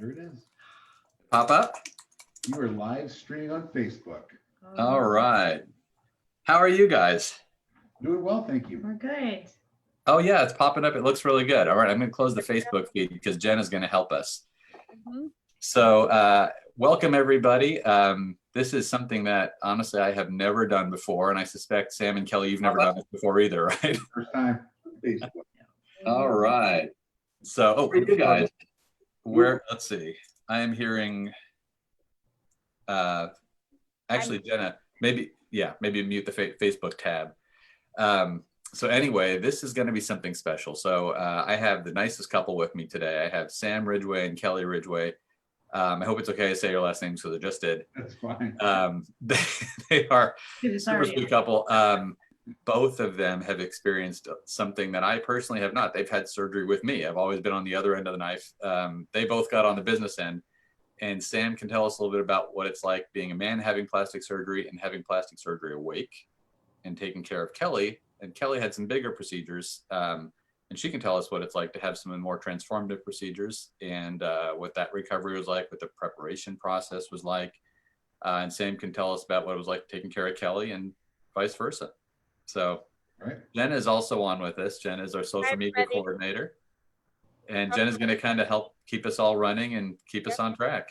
There it is. Pop up. You are live streaming on Facebook. All right. How are you guys? Doing well, thank you. We're good. Oh yeah, it's popping up. It looks really good. All right, I'm going to close the Facebook feed because Jen is going to help us. So welcome everybody. This is something that honestly I have never done before, and I suspect Sam and Kelly, you've never done this before either, right? First time on Facebook. All right. So, you guys, let's see. I am hearing, actually, Jenna, maybe mute the Facebook tab. So anyway, this is going to be something special. So I have the nicest couple with me today. I have Sam Ridgway and Kelly Ridgway. I hope it's okay to say your last names because I just did. That's fine. They are a super sweet couple. Both of them have experienced something that I personally have not. They've had surgery with me. I've always been on the other end of the knife. They both got on the business end. And Sam can tell us a little bit about what it's like being a man having plastic surgery and having plastic surgery awake and taking care of Kelly. And Kelly had some bigger procedures. And she can tell us what it's like to have some more transformative procedures and what that recovery was like, what the preparation process was like. And Sam can tell us about what it was like taking care of Kelly and vice versa. So Jen is also on with us. Jen is our social media coordinator. And Jen is going to kind of help keep us all running and keep us on track.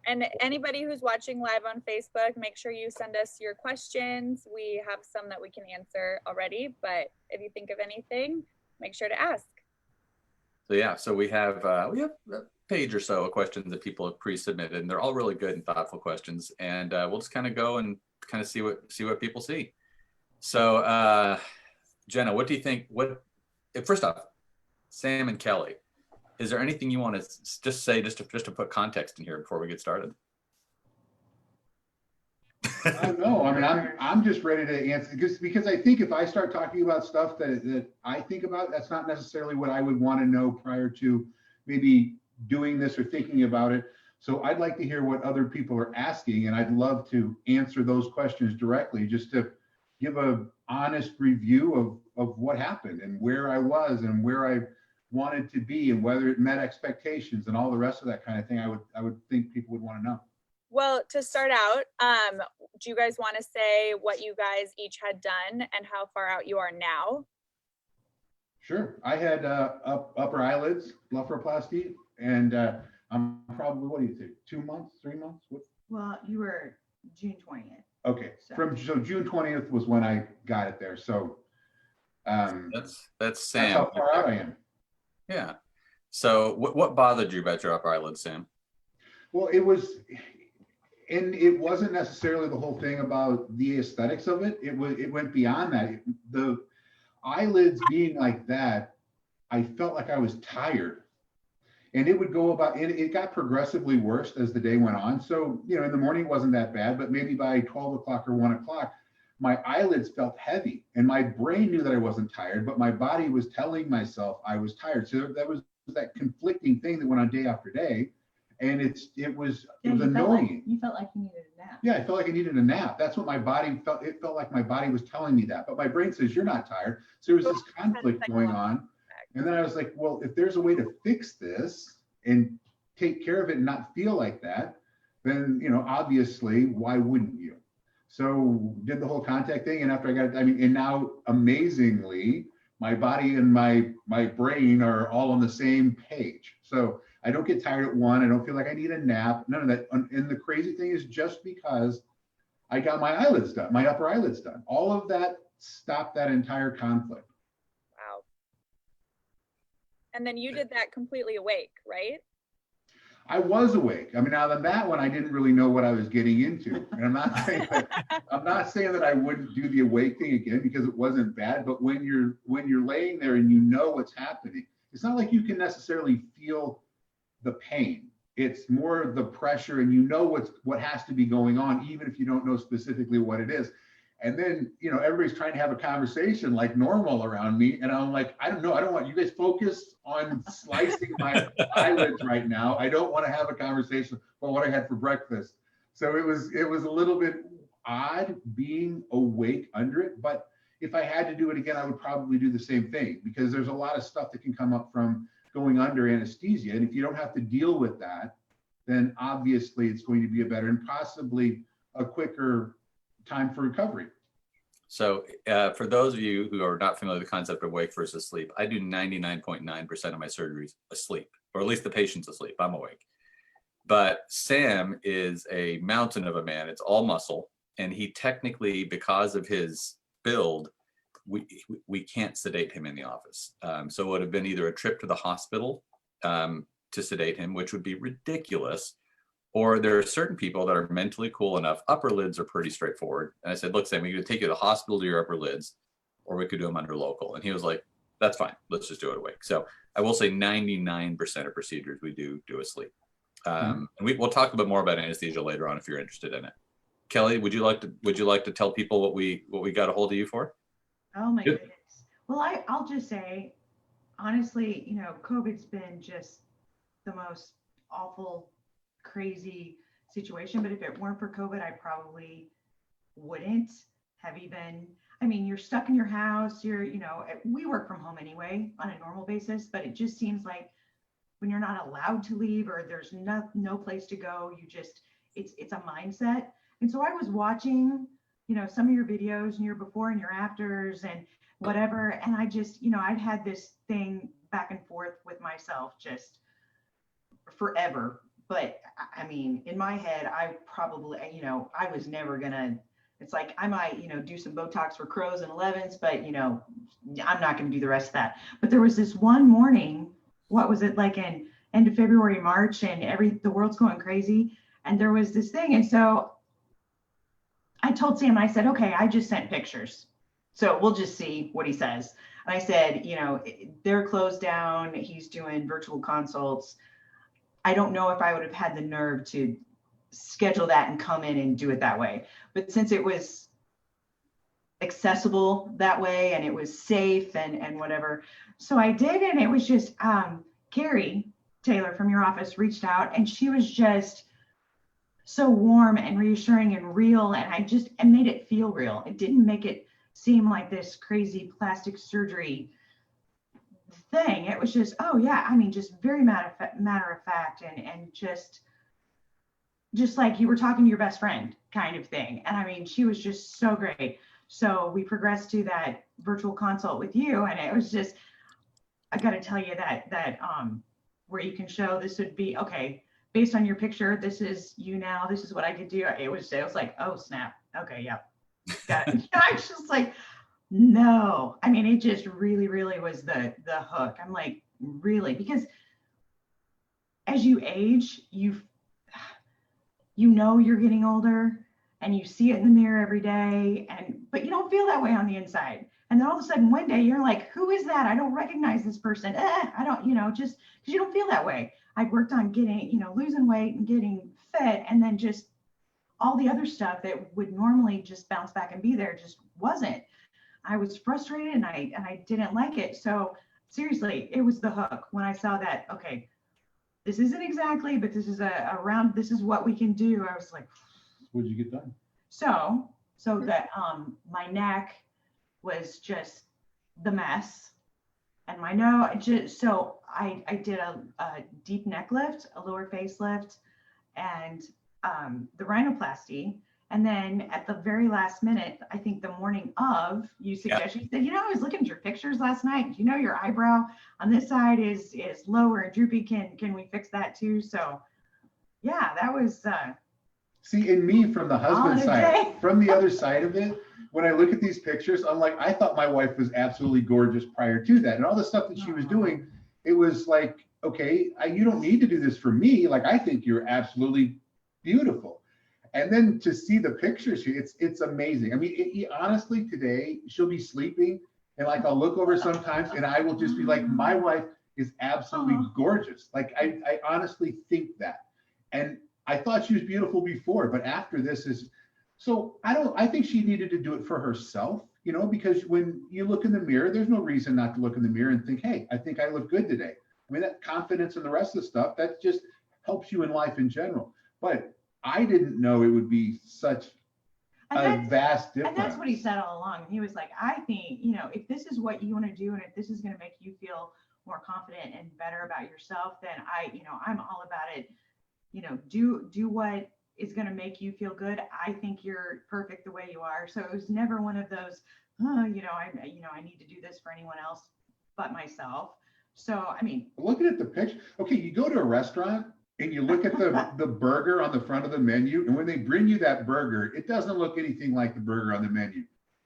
And anybody who's watching live on Facebook, make sure you send us your questions. We have some that we can answer already, but if you think of anything, make sure to ask. So yeah, so we have a page or so of questions that people have pre-submitted, and they're all really good and thoughtful questions. And we'll just kind of go and kind of see what people see. So Jenna, what do you think? First off, Sam and Kelly, is there anything you want to just say just to put context in here before we get started? I don't know. I mean, I'm just ready to answer because I think if I start talking about stuff that I think about, that's not necessarily what I would want to know prior to maybe doing this or thinking about it. So I'd like to hear what other people are asking, and I'd love to answer those questions directly, just to give an honest review of what happened and where I was and where I wanted to be and whether it met expectations and all the rest of that kind of thing. I would think people would want to know. Well, to start out, do you guys want to say what you guys each had done and how far out you are now? Sure. I had upper eyelids blepharoplasty, and I'm probably, what do you think, 2 months, 3 months? What? Well, you were June 20th. Okay, so June 20th was when I got it there. So that's Sam. That's how far out I am. Yeah. So what bothered you about your upper eyelid, Sam? Well, it wasn't necessarily the whole thing about the aesthetics of it. It went beyond that. The eyelids being like that, I felt like I was tired. And it would go about, it got progressively worse as the day went on. So, in the morning wasn't that bad, but maybe by 12 o'clock or 1 o'clock, my eyelids felt heavy and my brain knew that I wasn't tired, but my body was telling myself I was tired. So that was that conflicting thing that went on day after day. And it was annoying. You felt like you needed a nap. Yeah, I felt like I needed a nap. That's what my body felt. It felt like my body was telling me that, but my brain says you're not tired. So there was this conflict going on. And then I was like, well, if there's a way to fix this and take care of it and not feel like that, then, obviously, why wouldn't you? So did the whole contact thing. And after I got it, and now amazingly, my body and my brain are all on the same page. So I don't get tired at 1. I don't feel like I need a nap, none of that. And the crazy thing is just because I got my eyelids done, my upper eyelids done, all of that stopped that entire conflict. Wow. And then you did that completely awake, right? I was awake. I mean, now than that one, I didn't really know what I was getting into. And I'm not saying that I wouldn't do the awake thing again because it wasn't bad. But when you're laying there and you know what's happening, it's not like you can necessarily feel the pain. It's more the pressure, and you know what has to be going on, even if you don't know specifically what it is. And then, everybody's trying to have a conversation like normal around me. And I'm like, I don't know. I don't want you guys focus on slicing my eyelids right now. I don't want to have a conversation about what I had for breakfast. So it was a little bit odd being awake under it. But if I had to do it again, I would probably do the same thing because there's a lot of stuff that can come up from going under anesthesia. And if you don't have to deal with that, then obviously it's going to be a better and possibly a quicker time for recovery. So for those of you who are not familiar with the concept of wake versus sleep, I do 99.9% of my surgeries asleep, or at least the patient's asleep. I'm awake. But Sam is a mountain of a man. It's all muscle. And he technically, because of his build, we can't sedate him in the office. So it would have been either a trip to the hospital to sedate him, which would be ridiculous, or there are certain people that are mentally cool enough. Upper lids are pretty straightforward. And I said, look, Sam, we could take you to the hospital to your upper lids, or we could do them under local. And he was like, that's fine. Let's just do it awake. So I will say 99% of procedures we do asleep. And we'll talk a bit more about anesthesia later on if you're interested in it. Kelly, would you like to tell people what we got a hold of you for? Oh my goodness. Well, I'll just say, honestly, you know, COVID's been just the most awful, crazy situation. But if it weren't for COVID, I probably wouldn't have even, I mean, you're stuck in your house, you know, we work from home anyway on a normal basis, but it just seems like when you're not allowed to leave or there's no place to go, you just, it's a mindset. And so I was watching, you know, some of your videos and your before and your afters and whatever. And I just, you know, I'd had this thing back and forth with myself just forever. But I mean, in my head, I probably, you know, I was never gonna, it's like, I might, you know, do some Botox for crows and 11s, but, you know, I'm not going to do the rest of that. But there was this one morning, what was it, like in end of February, March, and the world's going crazy. And there was this thing. And so I told Sam, I said, okay, I just sent pictures. So we'll just see what he says. And I said, you know, they're closed down. He's doing virtual consults. I don't know if I would have had the nerve to schedule that and come in and do it that way. But since it was accessible that way and it was safe and whatever, so I did. And it was just Carrie Taylor from your office reached out, and she was just so warm and reassuring and real. And I made it feel real. It didn't make it seem like this crazy plastic surgery thing. It was just, oh yeah, I mean, just very matter of fact and just like you were talking to your best friend kind of thing. And I mean, she was just so great. So we progressed to that virtual consult with you, and it was just, I got to tell you that where you can show this would be, okay, based on your picture, this is you now, this is what I could do. It was like, oh snap. Okay. Yep. Got it. I was just like, no, I mean, it just really, really was the hook. I'm like, really, because as you age, you know you're getting older and you see it in the mirror every day, but you don't feel that way on the inside. And then all of a sudden one day you're like, who is that? I don't recognize this person. I don't, you know, just because you don't feel that way. I'd worked on getting, you know, losing weight and getting fit, and then just all the other stuff that would normally just bounce back and be there just wasn't. I was frustrated and I didn't like it. So seriously, it was the hook when I saw that, okay, this isn't exactly, but this is this is what we can do. I was like, what did you get done? So that my neck was just the mess, and my nose, so I did a deep necklift, a lower facelift, and the rhinoplasty. And then at the very last minute, I think the morning of, you suggested, you said, you know, I was looking at your pictures last night. You know, your eyebrow on this side is lower and droopy. Can we fix that too? So yeah, that was see, in me from the husband side, from the other side of it, when I look at these pictures, I'm like, I thought my wife was absolutely gorgeous prior to that. And all the stuff that she was doing, it was like, okay, you don't need to do this for me. Like, I think you're absolutely beautiful. And then to see the pictures here, it's amazing. I mean, honestly, today she'll be sleeping and like, I'll look over sometimes and I will just be like, my wife is absolutely gorgeous. Like, I honestly think that. And I thought she was beautiful before, but after this I think she needed to do it for herself, you know, because when you look in the mirror, there's no reason not to look in the mirror and think, hey, I think I look good today. I mean, that confidence and the rest of the stuff, that just helps you in life in general. But I didn't know it would be such a vast difference. And that's what he said all along. He was like, I think, you know, if this is what you want to do and if this is going to make you feel more confident and better about yourself, then I'm all about it. Do what is going to make you feel good. I think you're perfect the way you are. So it was never one of those, I need to do this for anyone else but myself. So, I mean, looking at the picture, okay, you go to a restaurant and you look at the burger on the front of the menu, and when they bring you that burger, it doesn't look anything like the burger on the menu.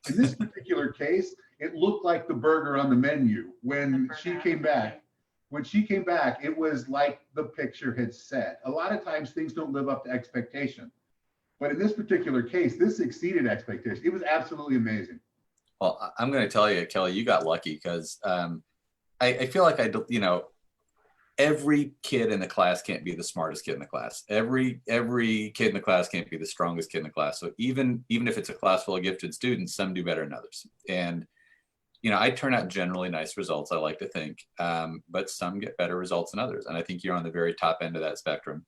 In this particular case, it looked like the burger on the menu when she came back. When she came back, it was like the picture had said. A lot of times things don't live up to expectation. But in this particular case, this exceeded expectation. It was absolutely amazing. Well, I'm going to tell you, Kelly, you got lucky because I feel like every kid in the class can't be the smartest kid in the class. Every kid in the class can't be the strongest kid in the class. So even if it's a class full of gifted students, some do better than others. And I turn out generally nice results, I like to think, but some get better results than others. And I think you're on the very top end of that spectrum.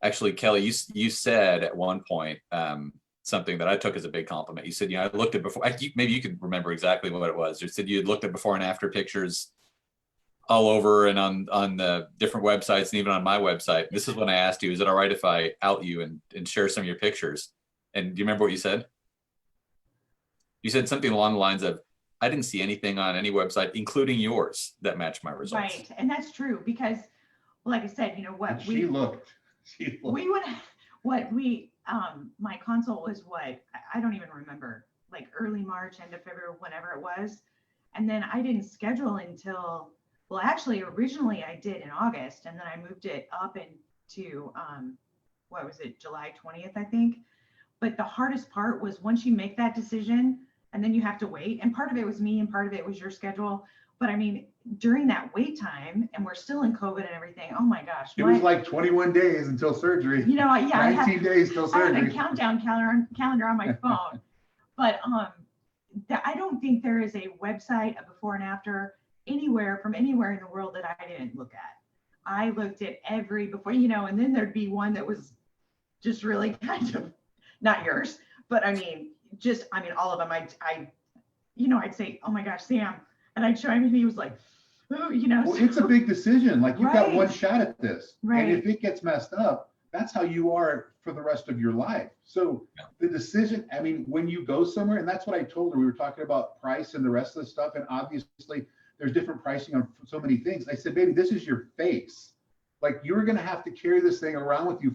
Actually, Kelly, you said at one point something that I took as a big compliment. You said, I looked at before, maybe you could remember exactly what it was. You said you had looked at before and after pictures all over and on the different websites and even on my website. This is when I asked you, is it all right if I out you and share some of your pictures? And do you remember what you said? You said something along the lines of, I didn't see anything on any website, including yours, that matched my results. Right. And that's true because, like I said, my consult was I don't even remember, like early March, end of February, whenever it was. And then I didn't schedule until, well, actually, originally I did in August, and then I moved it up into, July 20th, I think. But the hardest part was once you make that decision, and then you have to wait. And part of it was me and part of it was your schedule. But I mean, during that wait time, and we're still in COVID and everything, oh my gosh. It was like 21 days until surgery. 19 days till surgery. I have a countdown calendar on my phone. But I don't think there is a website, a before and after, from anywhere in the world that I didn't look at. I looked at every before, and then there'd be one that was just really kind of, not yours, but all of them. I'd say, oh my gosh, Sam. And I'd show him and he was like, oh, Well, it's a big decision. Like you've got Right. one shot at this. Right. And if it gets messed up, that's how you are for the rest of your life. So the decision, when you go somewhere, and that's what I told her, we were talking about price and the rest of the stuff. And obviously there's different pricing on so many things. I said, baby, this is your face. Like you're going to have to carry this thing around with you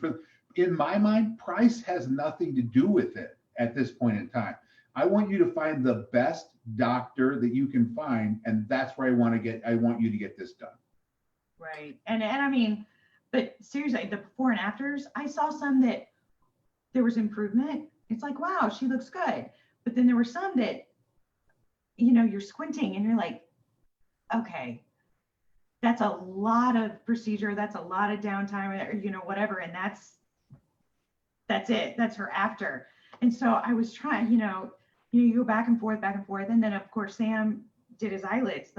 in my mind, price has nothing to do with it at this point in time. I want you to find the best doctor that you can find, and that's where I want you to get this done. Right. And but seriously, the before and afters, I saw some that there was improvement. It's like, wow, she looks good. But then there were some that, you're squinting and you're like, okay, that's a lot of procedure. That's a lot of downtime, or, whatever. And that's it. That's her after. And so I was trying, you go back and forth. And then of course, Sam did his eyelids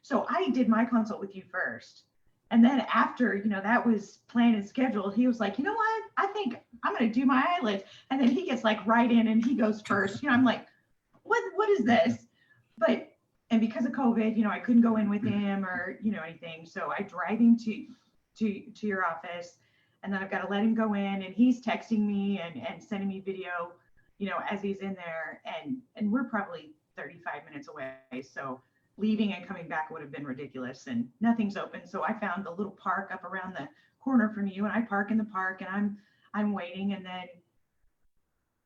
so I did my consult with you first. And then after, that was planned and scheduled, he was like, you know what? I think I'm going to do my eyelids. And then he gets like right in and he goes first. I'm like, what is this? And because of COVID, I couldn't go in with him or, anything. So I drive him to your office, and then I've got to let him go in, and he's texting me and sending me video, as he's in there, and we're probably 35 minutes away. So leaving and coming back would have been ridiculous, and nothing's open. So I found a little park up around the corner from you, and I park in the park, and I'm waiting. And then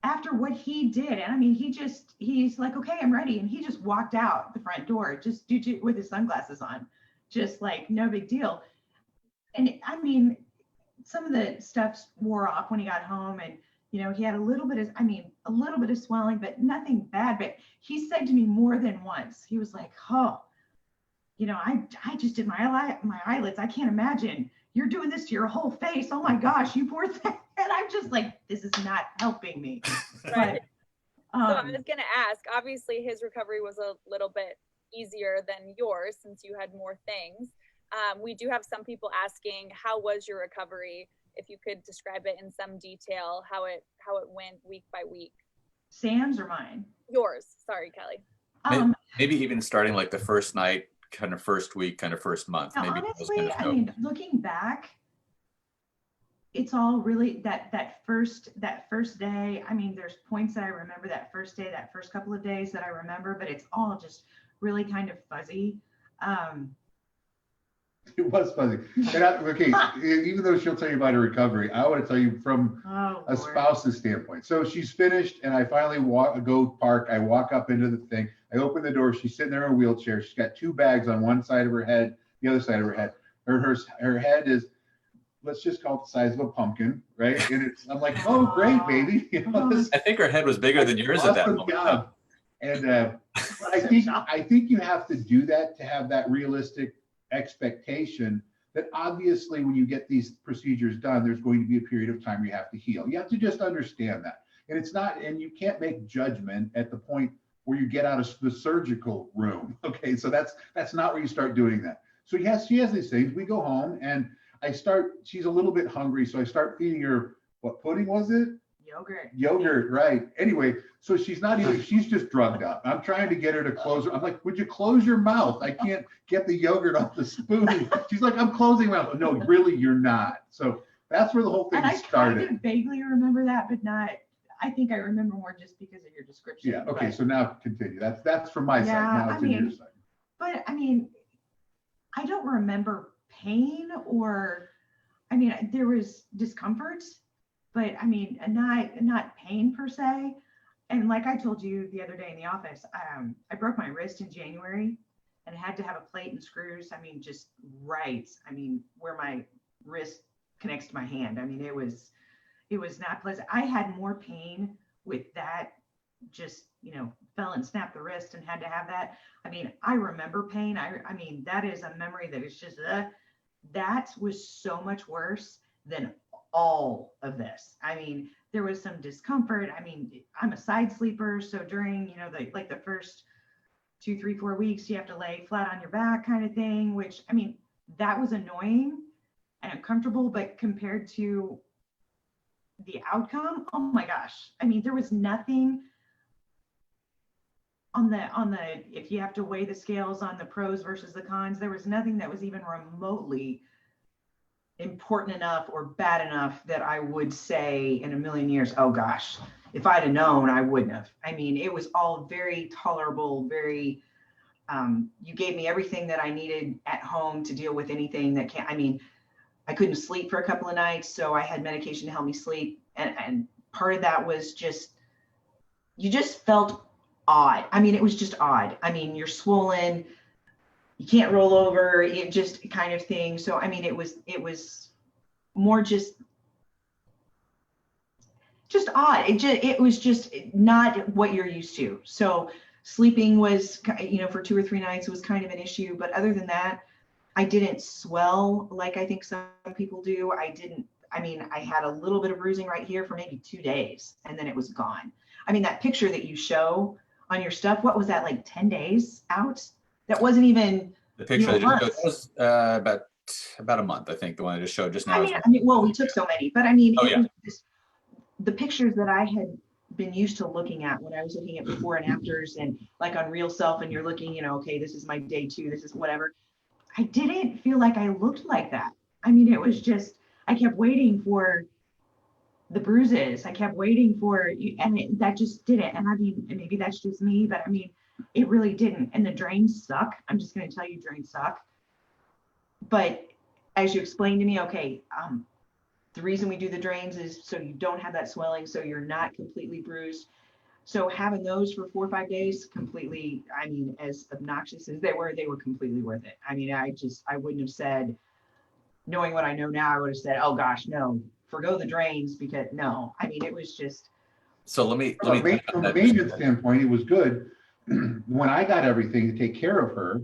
after what he did, and he's like, okay, I'm ready. And he just walked out the front door, just with his sunglasses on, just like no big deal. And some of the stuff wore off when he got home, and he had a little bit of swelling, but nothing bad. But he said to me more than once, he was like, oh, I just did my eyelids. I can't imagine you're doing this to your whole face. Oh my gosh, you poor thing. And I'm just like, this is not helping me. Right. So I was going to ask, obviously his recovery was a little bit easier than yours since you had more things. We do have some people asking, how was your recovery? If you could describe it in some detail, how it went week by week. Sam's or mine? Yours. Sorry, Kelly. Maybe even starting like the first night, kind of first week, kind of first month? Now, Maybe honestly, I mean, looking back, it's all really that first day. I mean, there's points that I remember that first day, that first couple of days that I remember, but it's all just really kind of fuzzy. It was fuzzy. Okay, even though she'll tell you about her recovery, I want to tell you from a spouse's standpoint. So she's finished, and I finally go park. I walk up into the thing. I open the door. She's sitting there in a wheelchair. She's got 2 bags on one side of her head, the other side of her head. Her head is, let's just call it the size of a pumpkin, right? And I'm like, oh, great, baby. You know, I think her head was bigger than yours at that moment. Job. And I think you have to do that to have that realistic expectation that obviously when you get these procedures done, there's going to be a period of time you have to heal. You have to just understand that. And it's not, and you can't make judgment at the point where you get out of the surgical room. Okay, so that's not where you start doing that. So she has these things. We go home and she's a little bit hungry, so I start feeding her, what pudding was it? Yogurt, right. Anyway, so she's just drugged up. I'm trying to get her to close her. I'm like, would you close your mouth? I can't get the yogurt off the spoon. She's like, I'm closing my mouth. No, really, you're not. So that's where the whole thing started. I kind of vaguely remember that, but not, I think I remember more just because of your description. Yeah, okay, so now continue. That's from my side. Now it's in your side. But I mean, I don't remember pain there was discomfort, but I mean, not pain per se. And like I told you the other day in the office, I broke my wrist in January and had to have a plate and screws. I mean, just right. I mean, where my wrist connects to my hand. I mean, it was not pleasant. I had more pain with that, just, fell and snapped the wrist and had to have that. I mean, I remember pain. I mean, that is a memory that is just, that was so much worse than all of this. I mean, there was some discomfort. I mean, I'm a side sleeper. So during, the first 2, 3, 4 weeks, you have to lay flat on your back kind of thing, which, I mean, that was annoying and uncomfortable, but compared to the outcome, oh my gosh. I mean, there was nothing on the, if you have to weigh the scales on the pros versus the cons, there was nothing that was even remotely important enough or bad enough that I would say in a million years, oh gosh, if I'd have known, I wouldn't have. I mean, it was all very tolerable, very, you gave me everything that I needed at home to deal with anything that I couldn't sleep for a couple of nights, so I had medication to help me sleep. And part of that was just, you just felt odd. I mean, it was just odd. I mean, you're swollen, you can't roll over, it just kind of thing. So, I mean, it was more just odd. It was just not what you're used to. So sleeping was, for 2 or 3 nights was kind of an issue. But other than that, I didn't swell like I think some people do. I had a little bit of bruising right here for maybe 2 days, and then it was gone. I mean, that picture that you show on your stuff, what was that, like 10 days out? That wasn't even the picture that was about a month, I think, the one I just showed just now. I mean, well, we took so many, but I mean, the pictures that I had been used to looking at when I was looking at before and afters, and like on Real Self, and you're looking, okay, this is my day 2, this is whatever. I didn't feel like I looked like that. I mean, it was just, I kept waiting for the bruises. I kept waiting for, and that just didn't. And I mean, maybe that's just me, but I mean, it really didn't. And the drains suck. I'm just going to tell you, drains suck. But as you explained to me, okay, the reason we do the drains is so you don't have that swelling, so you're not completely bruised. So having those for 4 or 5 days, completely, I mean, as obnoxious as they were completely worth it. I mean, I wouldn't have said, knowing what I know now, I would have said, oh gosh, no, forgo the drains, because no. I mean, it was just. So let me from a maintenance standpoint, it was good. When I got everything to take care of her,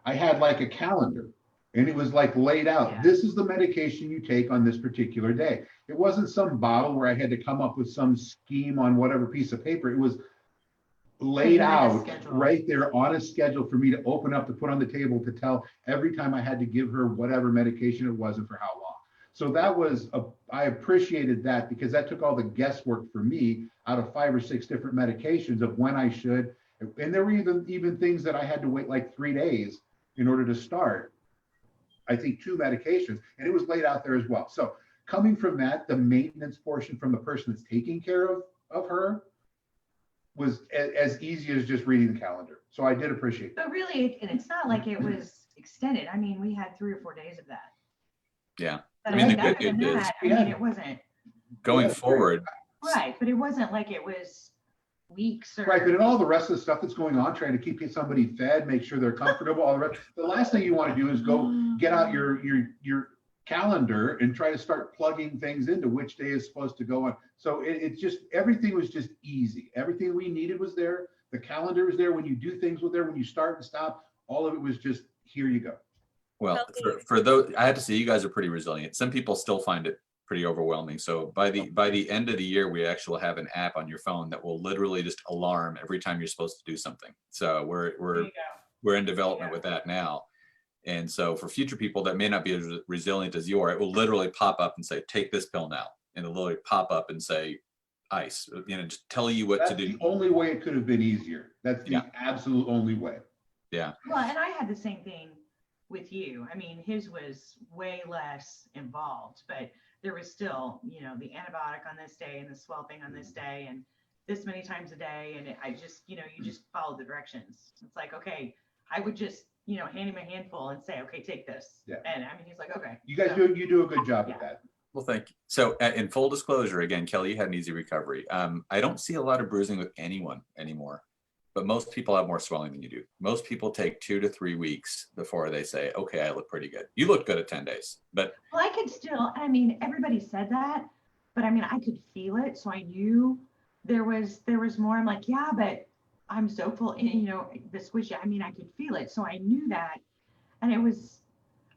I had like a calendar, and it was like laid out. Yeah. This is the medication you take on this particular day. It wasn't some bottle where I had to come up with some scheme on whatever piece of paper. It was laid out right there on a schedule for me to open up, to put on the table, to tell every time I had to give her whatever medication it was and for how long. So that was, I appreciated that, because that took all the guesswork for me out of 5 or 6 different medications of when I should. And there were even things that I had to wait like 3 days in order to start, I think, 2 medications, and it was laid out there as well. So coming from that, the maintenance portion from the person that's taking care of her was as easy as just reading the calendar. So I did appreciate that. But really, it's not like it was extended. I mean, we had 3 or 4 days of that. Yeah. But I mean, the other good than news is, that, I mean, it wasn't. going forward. Right, but it wasn't like it was weeks or. Right, but in all the rest of the stuff that's going on, trying to keep somebody fed, make sure they're comfortable, all the rest, the last thing you want to do is go get out your calendar and try to start plugging things into which day is supposed to go on. So it's just, everything was just easy. Everything we needed was there. The calendar was there. When you do things was there. When you start and stop, all of it was just, here you go. Well, for those, I had to say, you guys are pretty resilient. Some people still find it pretty overwhelming. So by the end of the year, we actually have an app on your phone that will literally just alarm every time you're supposed to do something. So we're in development with that now. And so for future people that may not be as resilient as you are, it will literally pop up and say, take this pill now. And it'll literally pop up and say, ice, just tell you what to do. That's the only way it could have been easier. That's the absolute only way. Yeah. Well, and I had the same thing with you. I mean, his was way less involved, but there was still, the antibiotic on this day and the swelling on this day and this many times a day. And I just, you just follow the directions. It's like, okay, I would just, hand him a handful and say, okay, take this. Yeah. And I mean, he's like, okay. You guys you do a good job with that. Well, thank you. So in full disclosure, again, Kelly, you had an easy recovery. I don't see a lot of bruising with anyone anymore, but most people have more swelling than you do. Most people take 2 to 3 weeks before they say, okay, I look pretty good. You look good at 10 days, but. Well, I could still, everybody said that, but I could feel it. So I knew there was more. I'm like, yeah, but I'm so full, the squishy. I could feel it. So I knew that. And it was,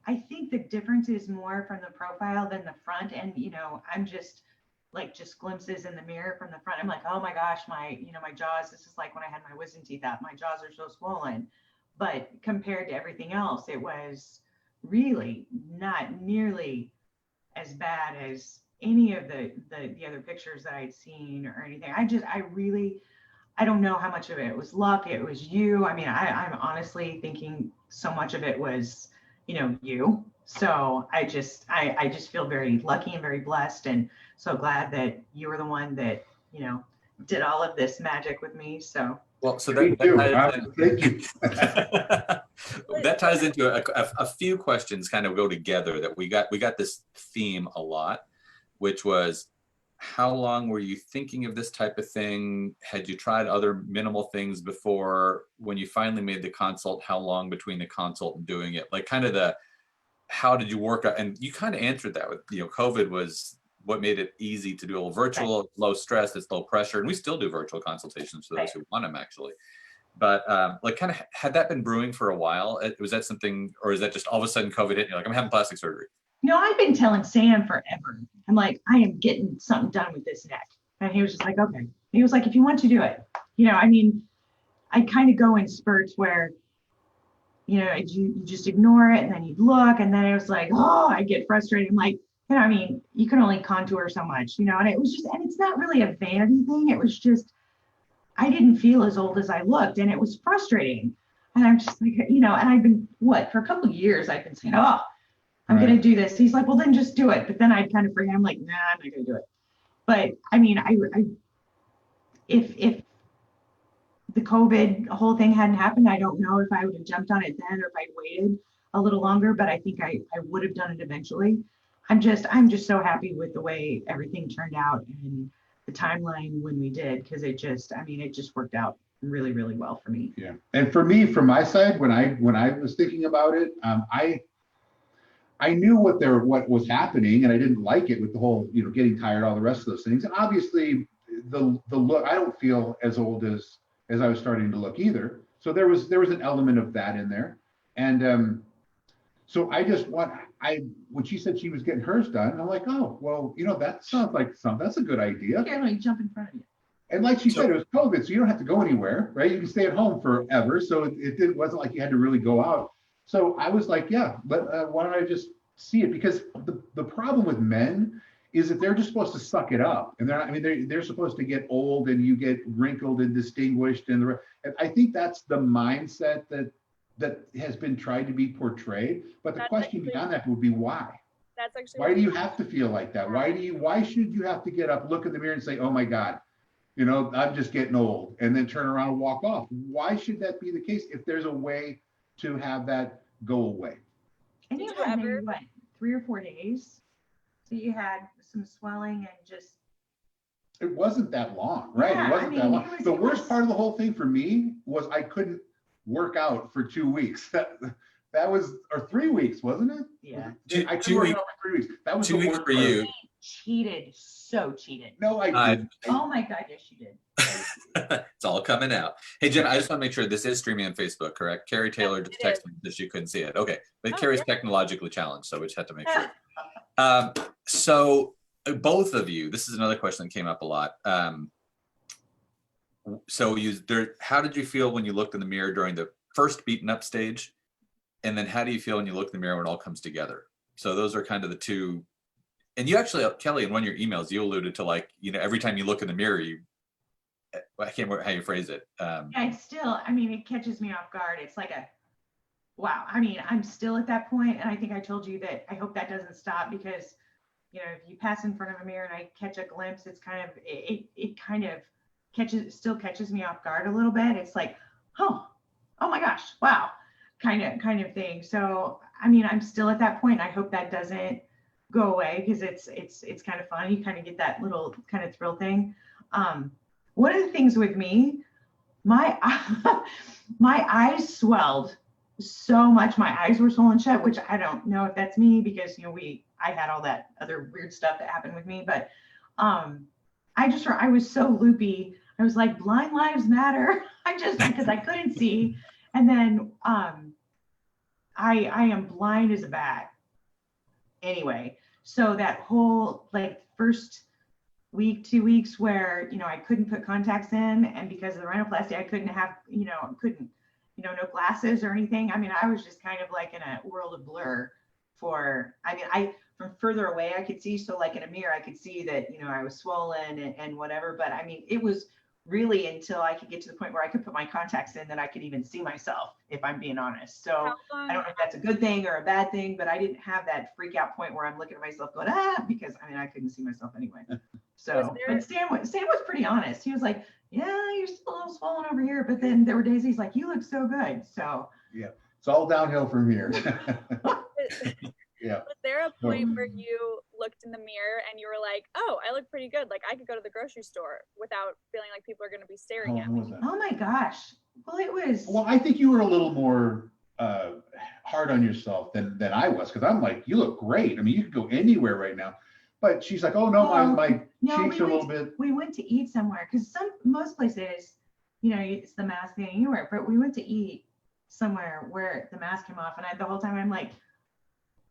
I think the difference is more from the profile than the front. And, I'm just glimpses in the mirror from the front. I'm like, oh my gosh, my jaws, this is like when I had my wisdom teeth out, my jaws are so swollen. But compared to everything else, it was really not nearly as bad as any of the other pictures that I'd seen or anything. I don't know how much of it was luck. It was you. I'm honestly thinking so much of it was, you. So I just feel very lucky and very blessed and so glad that you were the one that, did all of this magic with me. So. Well, so that ties into a few questions kind of go together that we got this theme a lot, which was, how long were you thinking of this type of thing? Had you tried other minimal things before? When you finally made the consult, how long between the consult and doing it? Like kind of how did you work out? And you kind of answered that with, COVID was what made it easy to do a virtual, low stress, it's low pressure. And we still do virtual consultations for those who want them actually. But kind of, had that been brewing for a while? Was that something, or is that just all of a sudden COVID hit and you're like, I'm having plastic surgery? No, I've been telling Sam forever. I'm like, I am getting something done with this neck. And he was just like, okay. He was like, if you want to do it, I kind of go in spurts where, you just ignore it and then you'd look. And then it was like, oh, I get frustrated. I'm like, you can only contour so much, and it was just, and it's not really a vanity thing. It was just, I didn't feel as old as I looked and it was frustrating. And I'm just like, and I've been, for a couple of years, I've been saying, oh, I'm going to do this. He's like, well, then just do it. But then I'd kind of forget. I'm like, nah, I'm not going to do it. But if the COVID whole thing hadn't happened, I don't know if I would have jumped on it then or if I'd waited a little longer, but I think I would have done it eventually. I'm just so happy with the way everything turned out and the timeline when we did, because it just worked out really, really well for me. Yeah. And for me, from my side, when I was thinking about it, I knew what was happening, and I didn't like it with the whole, getting tired, all the rest of those things. And obviously the look, I don't feel as old as I was starting to look either. So there was an element of that in there. And so when she said she was getting hers done, I'm like, oh, well, that sounds like that's a good idea. You can't really jump in front of you. And like she said, it was COVID, so you don't have to go anywhere, right? You can stay at home forever. So it wasn't like you had to really go out. So I was like, yeah, but why don't I just see it? Because the problem with men is that they're just supposed to suck it up. And they're supposed to get old and you get wrinkled and distinguished. And I think that's the mindset that that has been tried to be portrayed. But the That's question actually- beyond that would be why? That's actually Why do you have to feel like that? Why should you have to get up, look in the mirror and say, oh my God, you know, I'm just getting old, and then turn around and walk off? Why should that be the case if there's a way to have that go away? And you had maybe what, 3 or 4 days? So you had some swelling and just. It wasn't that long, right? Yeah, It wasn't I mean, that long. The it worst was- part of the whole thing for me was I couldn't work out for 2 weeks. That was, or 3 weeks, wasn't it? Yeah. I couldn't work out for 3 weeks. That was 2 the weeks worst for part. you. Cheated, so cheated. No, I didn't. Oh my God, yes, you did. It's all coming out. Hey, Jen, I just want to make sure this is streaming on Facebook, correct? Carrie Taylor just it is. texted me that she couldn't see it. Okay, but Oh, Carrie's yeah. technologically challenged, so we just had to make sure. So both of you, this is another question that came up a lot. How did you feel when you looked in the mirror during the first beaten up stage? And then how do you feel when you look in the mirror when it all comes together? So those are kind of the two. And you actually, Kelly, in one of your emails, you alluded to, like, you know, every time you look in the mirror, I can't remember how you phrase it. Yeah, it's still, I mean, it catches me off guard. It's like wow. I mean, I'm still at that point, and I think I told you that I hope that doesn't stop, because, you know, if you pass in front of a mirror and I catch a glimpse, it's kind of, it kind of still catches me off guard a little bit. It's like, oh my gosh, wow, kind of thing. So, I mean, I'm still at that point. I hope that doesn't go away, because it's kind of fun. You kind of get that little kind of thrill thing. One of the things with me, my eyes swelled so much. My eyes were swollen shut, which I don't know if that's me, because, you know, I had all that other weird stuff that happened with me, but I was so loopy. I was like, blind lives matter. Because I couldn't see. And then I am blind as a bat. Anyway, so that whole, like, first week, 2 weeks where, you know, I couldn't put contacts in, and because of the rhinoplasty, I couldn't have, no glasses or anything. I mean, I was just kind of like in a world of blur from further away I could see. So like in a mirror, I could see that, you know, I was swollen and whatever. But I mean, it was really until I could get to the point where I could put my contacts in that I could even see myself, if I'm being honest. So I don't know if that's a good thing or a bad thing, but I didn't have that freak out point where I'm looking at myself going, because I mean, I couldn't see myself anyway. So, but Sam was pretty honest. He was like, yeah, you're still a little swollen over here. But then there were days he's like, you look so good. So yeah, it's all downhill from here. Yeah. Was there a point where you looked in the mirror and you were like, oh, I look pretty good, like I could go to the grocery store without feeling like people are going to be staring at me? Oh my gosh. Well, I think you were a little more hard on yourself than I was, because I'm like, you look great. I mean, you could go anywhere right now. But she's like, oh no, my cheeks are a little bit. We went to eat somewhere, because most places, you know, it's the mask thing anywhere. But we went to eat somewhere where the mask came off, and the whole time I'm like,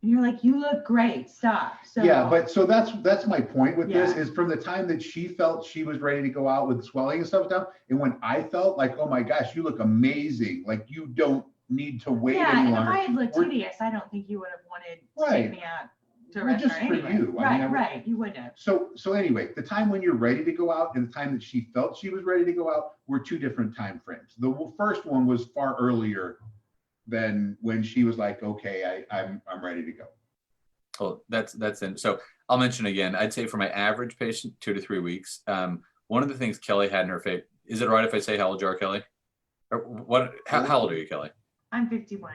and you're like, you look great, stop. So yeah, but so that's my point with this, is from the time that she felt she was ready to go out with swelling and stuff down, and when I felt like, oh my gosh, you look amazing, like you don't need to wait any longer. And if I had looked hideous, I don't think you would have wanted to take me out to a restaurant just for anyway. you. Right, you wouldn't have. So anyway, the time when you're ready to go out and the time that she felt she was ready to go out were two different time frames. The first one was far earlier than when she was like, okay, I'm ready to go. Oh, that's in. So I'll mention again, I'd say for my average patient, 2 to 3 weeks. One of the things Kelly had in her face, is it right if I say how old you are, Kelly? Or what? How old are you, Kelly? I'm 51.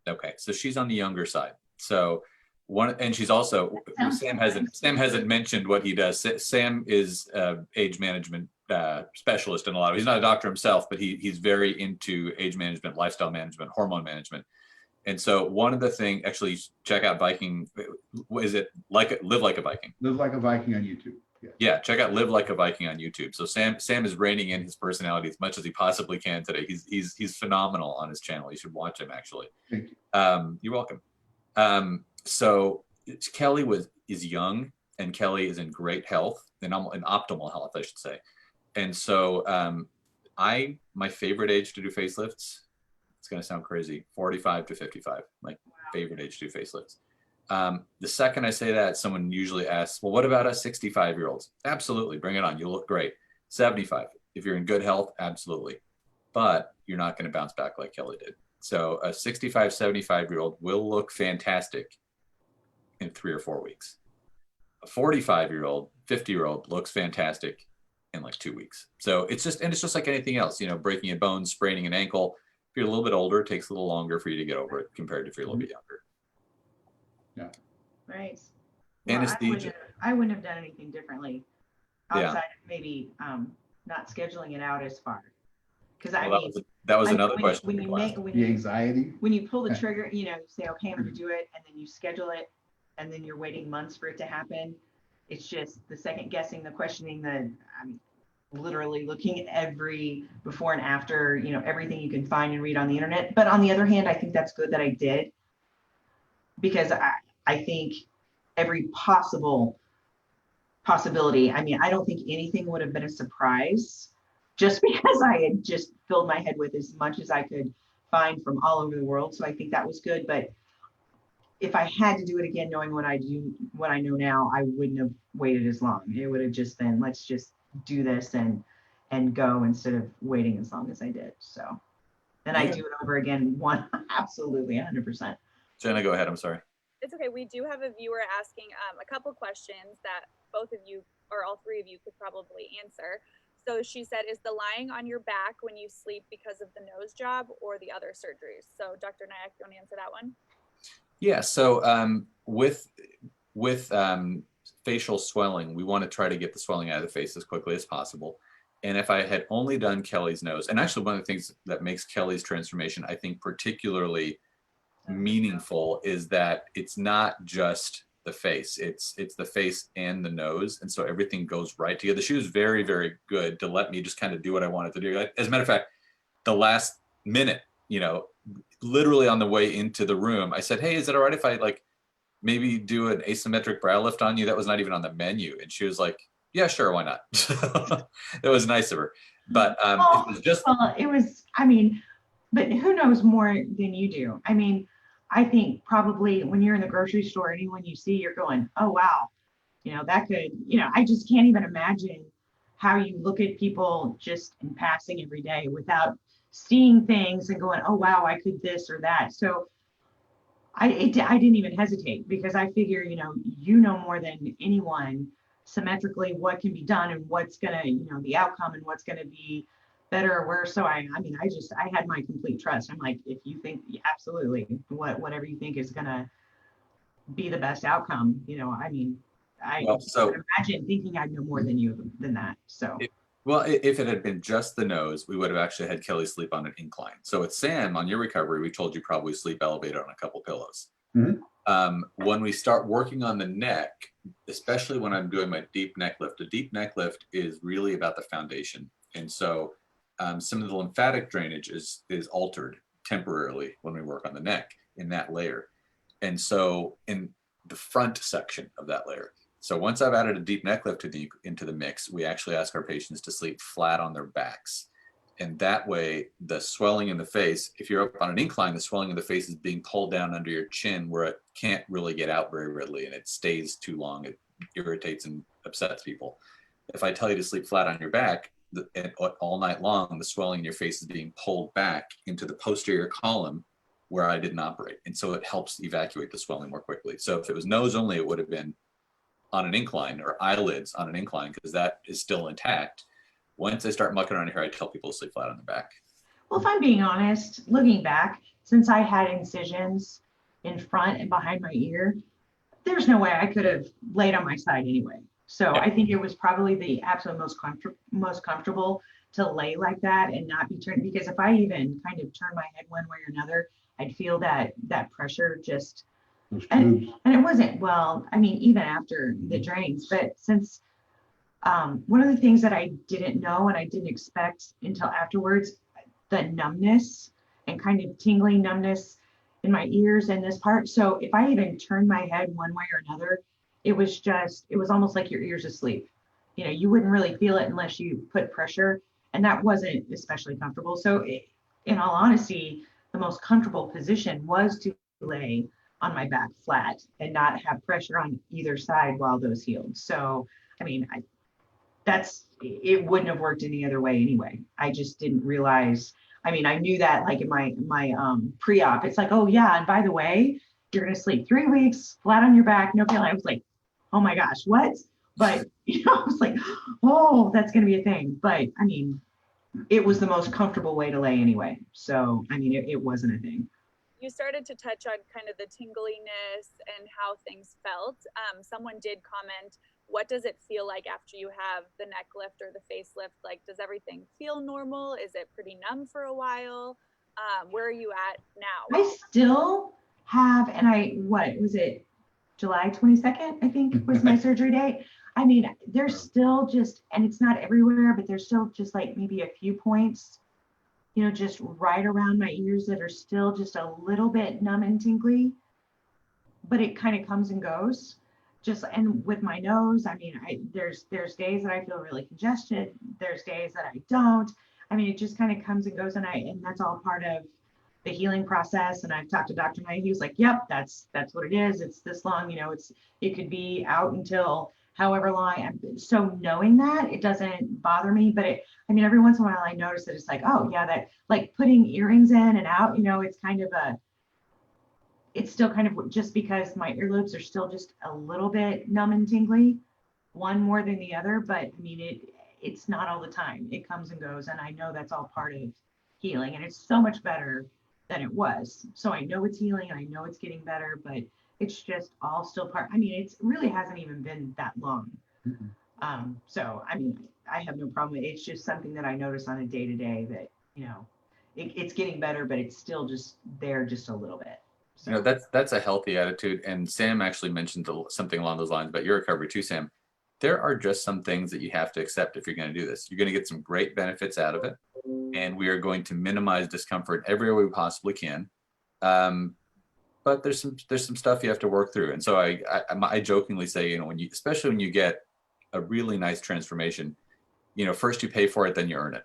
Okay, so she's on the younger side. So and she's also, Sam hasn't mentioned what he does. Sam is age management specialist in a lot of. He's not a doctor himself, but he's very into age management, lifestyle management, hormone management. And so one of the things, actually, check out Viking. Is it Live Like a Viking? Live Like a Viking on YouTube. Yeah, check out Live Like a Viking on YouTube. So Sam is reining in his personality as much as he possibly can today. He's phenomenal on his channel. You should watch him, actually. Thank you. You're welcome. So Kelly is young, and Kelly is in great health, in optimal health, I should say. And so my favorite age to do facelifts, it's going to sound crazy, 45 to 55, like favorite age to do facelifts. The second I say that, someone usually asks, well, what about us 65-year-olds? Absolutely, bring it on. You'll look great. 75, if you're in good health, absolutely. But you're not going to bounce back like Kelly did. So a 65, 75-year-old will look fantastic in 3 or 4 weeks. A 45-year-old, 50-year-old looks fantastic in like 2 weeks. So it's just like anything else, you know, breaking a bone, spraining an ankle. If you're a little bit older, it takes a little longer for you to get over it compared to if you're a little bit younger. Yeah. Right. Well, Anesthesia. I wouldn't have done anything differently outside of maybe not scheduling it out as far. Because that was another question. The anxiety. When you pull the trigger, you know, you say, okay, I'm going to do it, and then you schedule it, and then you're waiting months for it to happen. It's just the second guessing, the questioning, I'm literally looking at every before and after, you know, everything you can find and read on the internet. But on the other hand, I think that's good that I did, because I think every possibility, I mean, I don't think anything would have been a surprise, just because I had just filled my head with as much as I could find from all over the world. So I think that was good. But if I had to do it again, knowing what I know now, I wouldn't have waited as long. It would have just been, let's just do this and go, instead of waiting as long as I did. So then I do it over again, absolutely 100%. Jenna, go ahead. I'm sorry. It's okay. We do have a viewer asking a couple questions that both of you, or all three of you, could probably answer. So she said, is the lying on your back when you sleep because of the nose job or the other surgeries? So Dr. Nayak, you want to answer that one? Yeah. So with facial swelling, we want to try to get the swelling out of the face as quickly as possible. And if I had only done Kelly's nose, and actually one of the things that makes Kelly's transformation, I think, particularly meaningful, is that it's not just the face, it's the face and the nose, and so everything goes right together. She was very, very good to let me just kind of do what I wanted to do. As a matter of fact, the last minute, you know, literally on the way into the room, I said, hey, is it all right if I like maybe do an asymmetric brow lift on you? That was not even on the menu. And she was like, yeah, sure, why not? That was nice of her. But it was just, well, it was, I mean, but who knows more than you do? I mean, I think probably when you're in the grocery store, anyone you see, you're going, oh, wow, you know, that could, you know, I just can't even imagine how you look at people just in passing every day without seeing things and going, oh, wow, I could this or that. So I didn't even hesitate, because I figure, you know more than anyone symmetrically what can be done and what's going to, you know, the outcome and what's going to be better or worse. So I mean, I had my complete trust. I'm like, if you think, absolutely, whatever you think is going to be the best outcome, you know, I mean, I can imagine thinking I know more than you than that. So. If it had been just the nose, we would have actually had Kelly sleep on an incline. So with Sam, on your recovery, we told you probably sleep elevated on a couple pillows. Mm-hmm. When we start working on the neck, especially when I'm doing my deep neck lift, a deep neck lift is really about the foundation. And so some of the lymphatic drainage is altered temporarily when we work on the neck in that layer. And so in the front section of that layer. So once I've added a deep neck lift into the mix, we actually ask our patients to sleep flat on their backs. And that way, the swelling in the face, if you're up on an incline, the swelling in the face is being pulled down under your chin where it can't really get out very readily and it stays too long. It irritates and upsets people. If I tell you to sleep flat on your back, all night long, the swelling in your face is being pulled back into the posterior column where I didn't operate. And so it helps evacuate the swelling more quickly. So if it was nose only, it would have been on an incline, or eyelids on an incline, because that is still intact. Once I start mucking around here, I tell people to sleep flat on their back. Well, if I'm being honest, looking back, since I had incisions in front and behind my ear, there's no way I could have laid on my side anyway. So yeah. I think it was probably the absolute most comfortable to lay like that and not be turned, because if I even kind of turn my head one way or another, I'd feel that pressure just, and it wasn't, well, I mean, even after the drains, but since one of the things that I didn't know and I didn't expect until afterwards, the numbness and kind of tingling numbness in my ears and this part. So if I even turned my head one way or another, it was almost like your ears asleep. You know, you wouldn't really feel it unless you put pressure, and that wasn't especially comfortable. So in all honesty, the most comfortable position was to lay on my back flat and not have pressure on either side while those healed. So, I mean, it wouldn't have worked any other way anyway. I just didn't realize, I mean, I knew that like in my pre-op, it's like, oh yeah, and by the way, you're gonna sleep 3 weeks flat on your back, no pain. I was like, oh my gosh, what? But I was like, oh, that's gonna be a thing. But I mean, it was the most comfortable way to lay anyway. So I mean, it wasn't a thing. You started to touch on kind of the tingliness and how things felt. Someone did comment, what does it feel like after you have the neck lift or the facelift? Like, does everything feel normal? Is it pretty numb for a while? Where are you at now? I still have, and what was it? July 22nd, I think was my surgery date. I mean, there's still just, and it's not everywhere, but there's still just like maybe a few points, just right around my ears that are still just a little bit numb and tingly, but it kind of comes and goes. And with my nose, I mean, there's days that I feel really congested. There's days that I don't. I mean, it just kind of comes and goes, and that's all part of the healing process. And I've talked to Dr. Nayak. He was like, yep, that's what it is. It's this long, it could be out until however long. So knowing that, it doesn't bother me, but every once in a while I notice that it's like, oh yeah, that like putting earrings in and out, it's kind of it's still kind of, just because my earlobes are still just a little bit numb and tingly, one more than the other, but I mean, it's not all the time. It comes and goes, and I know that's all part of healing, and it's so much better than it was. So I know it's healing, and I know it's getting better, but it's just all still part. I mean, it really hasn't even been that long. Mm-hmm. So I mean, I have no problem. It's just something that I notice on a day-to-day that, it's getting better, but it's still just there just a little bit. So. That's a healthy attitude. And Sam actually mentioned something along those lines about your recovery too, Sam. There are just some things that you have to accept if you're going to do this. You're going to get some great benefits out of it, and we are going to minimize discomfort every way we possibly can. But there's some stuff you have to work through. And so I jokingly say, especially when you get a really nice transformation, first you pay for it, then you earn it.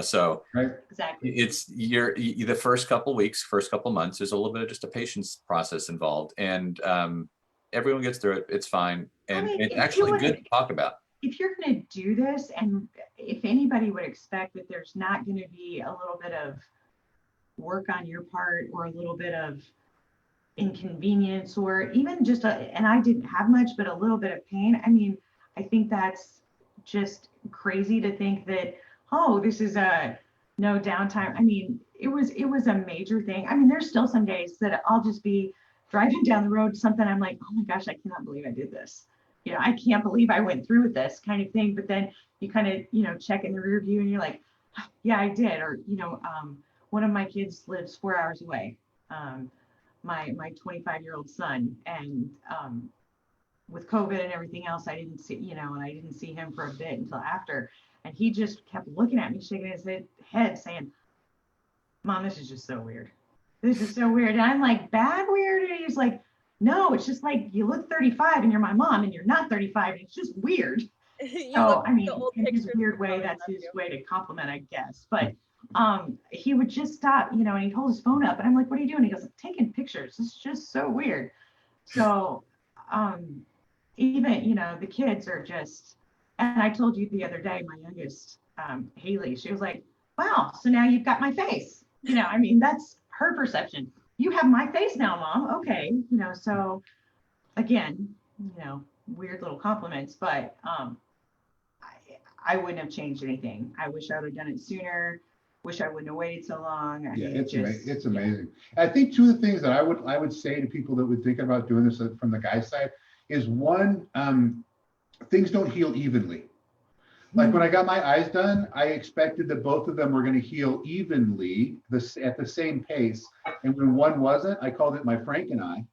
So right. Exactly. It's the first couple weeks, first couple months, there's a little bit of just a patience process involved, and everyone gets through it. It's fine, and it's actually good to talk about. If you're going to do this, and if anybody would expect that there's not going to be a little bit of work on your part, or a little bit of inconvenience, or even just and I didn't have much, but a little bit of pain. I mean, I think that's just crazy to think that, oh, this is no downtime. I mean, it was a major thing. I mean, there's still some days that I'll just be driving down the road, something I'm like, oh my gosh, I cannot believe I did this. I can't believe I went through with this kind of thing. But then you kind of, check in the rear view and you're like, yeah, I did. Or, one of my kids lives 4 hours away, my 25-year-old son. And with COVID and everything else, I didn't see, and I didn't see him for a bit until after. And he just kept looking at me, shaking his head, saying, Mom, this is just so weird. This is so weird. And I'm like, bad weird? And he's like, no, it's just like, you look 35 and you're my mom and you're not 35. And it's just weird. So, I mean, in his weird way, that's his way to compliment, I guess. But he would just stop, and he'd hold his phone up. And I'm like, what are you doing? He goes, taking pictures. It's just so weird. So even, the kids are just, and I told you the other day, my youngest, Haley, she was like, wow, so now you've got my face. I mean, that's her perception. You have my face now, Mom. Okay. So again, weird little compliments, but I wouldn't have changed anything. I wish I would have done it sooner. Wish I wouldn't have waited so long. It's amazing. I think two of the things that I would say to people that would think about doing this from the guy's side is, one, things don't heal evenly. Like when I got my eyes done, I expected that both of them were going to heal evenly at the same pace. And when one wasn't, I called it my Franken eye.